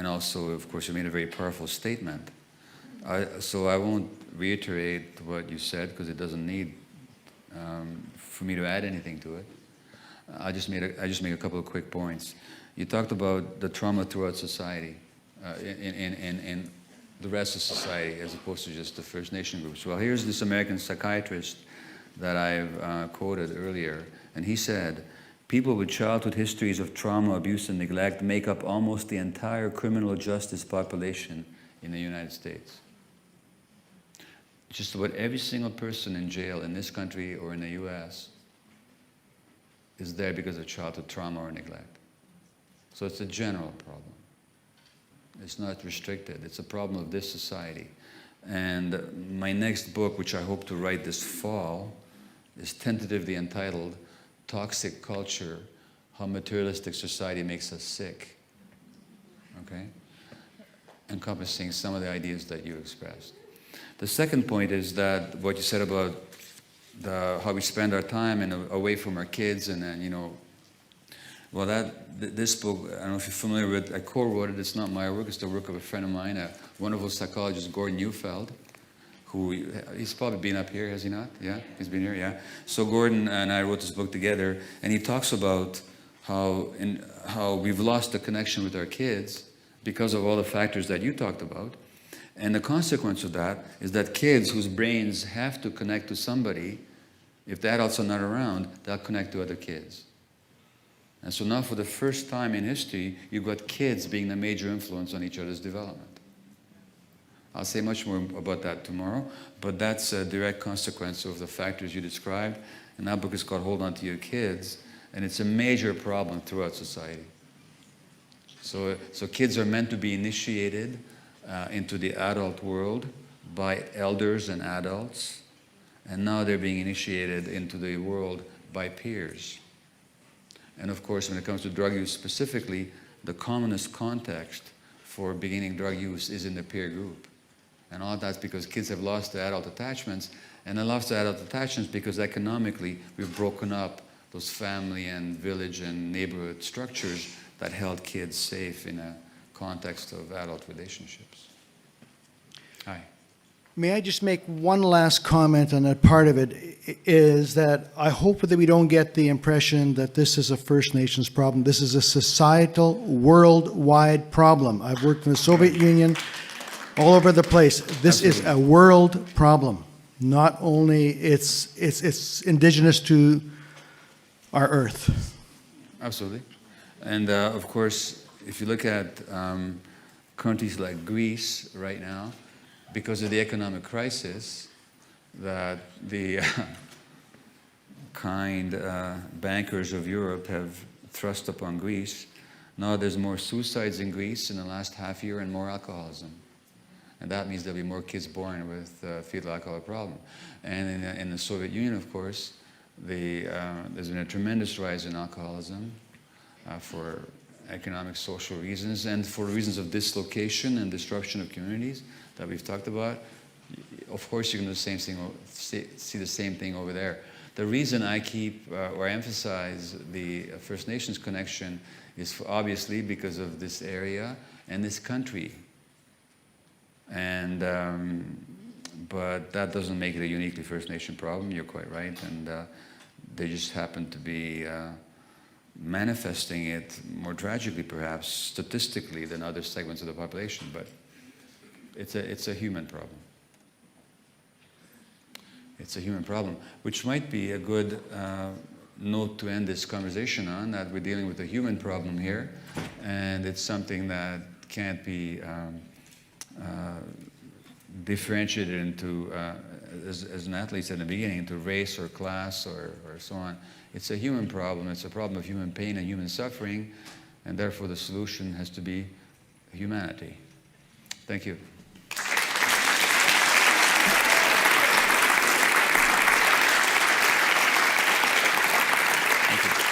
also, of course, you made a very powerful statement. So I won't reiterate what you said because it doesn't need for me to add anything to it. I just make a couple of quick points. You talked about the trauma throughout society, in the rest of society, as opposed to just the First Nation groups. Well, here's this American psychiatrist that I've quoted earlier, and he said, people with childhood histories of trauma, abuse, and neglect make up almost the entire criminal justice population in the United States. Just about every single person in jail in this country or in the US is there because of childhood trauma or neglect. So it's a general problem. It's not restricted. It's a problem of this society. And my next book, which I hope to write this fall, is tentatively entitled Toxic Culture, How Materialistic Society Makes Us Sick. Okay? Encompassing some of the ideas that you expressed. The second point is that what you said about how we spend our time and away from our kids, and then, you know, well, this book, I don't know if you're familiar with, I co-wrote it. It's not my work, it's the work of a friend of mine, a wonderful psychologist, Gordon Neufeld, who, he's probably been up here, has he not? Yeah, he's been here, yeah. So Gordon and I wrote this book together, and he talks about how we've lost the connection with our kids because of all the factors that you talked about. And the consequence of that is that kids whose brains have to connect to somebody, if the adults are not around, they'll connect to other kids. And so now for the first time in history, you've got kids being the major influence on each other's development. I'll say much more about that tomorrow, but that's a direct consequence of the factors you described. And that book is called Hold On to Your Kids, and it's a major problem throughout society. So kids are meant to be initiated into the adult world by elders and adults, and now they're being initiated into the world by peers. And of course, when it comes to drug use specifically, the commonest context for beginning drug use is in the peer group. And all that's because kids have lost their adult attachments, and they lost their adult attachments because economically we've broken up those family and village and neighborhood structures that held kids safe in a context of adult relationships. Hi. May I just make one last comment on that part of it, is that I hope that we don't get the impression that this is a First Nations problem. This is a societal, worldwide problem. I've worked in the Soviet Union, all over the place. This Absolutely. is a world problem. Not only it's indigenous to our earth. Absolutely. And of course, if you look at countries like Greece right now, because of the economic crisis that the kind bankers of Europe have thrust upon Greece, now there's more suicides in Greece in the last half year and more alcoholism. And that means there'll be more kids born with fetal alcohol problem. And in the Soviet Union, of course, there's been a tremendous rise in alcoholism for economic, social reasons, and for reasons of dislocation and disruption of communities that we've talked about. Of course, you're going to do the same thing, see the same thing over there. The reason I keep or emphasize the First Nations connection is obviously because of this area and this country. And but that doesn't make it a uniquely First Nation problem. You're quite right, and they just happen to be manifesting it more tragically, perhaps statistically, than other segments of the population. But it's a human problem. It's a human problem, which might be a good note to end this conversation on, that we're dealing with a human problem here, and it's something that can't be differentiated into, as Natalie said in the beginning, into race or class or so on. It's a human problem. It's a problem of human pain and human suffering, and therefore the solution has to be humanity. Thank you. Thank you.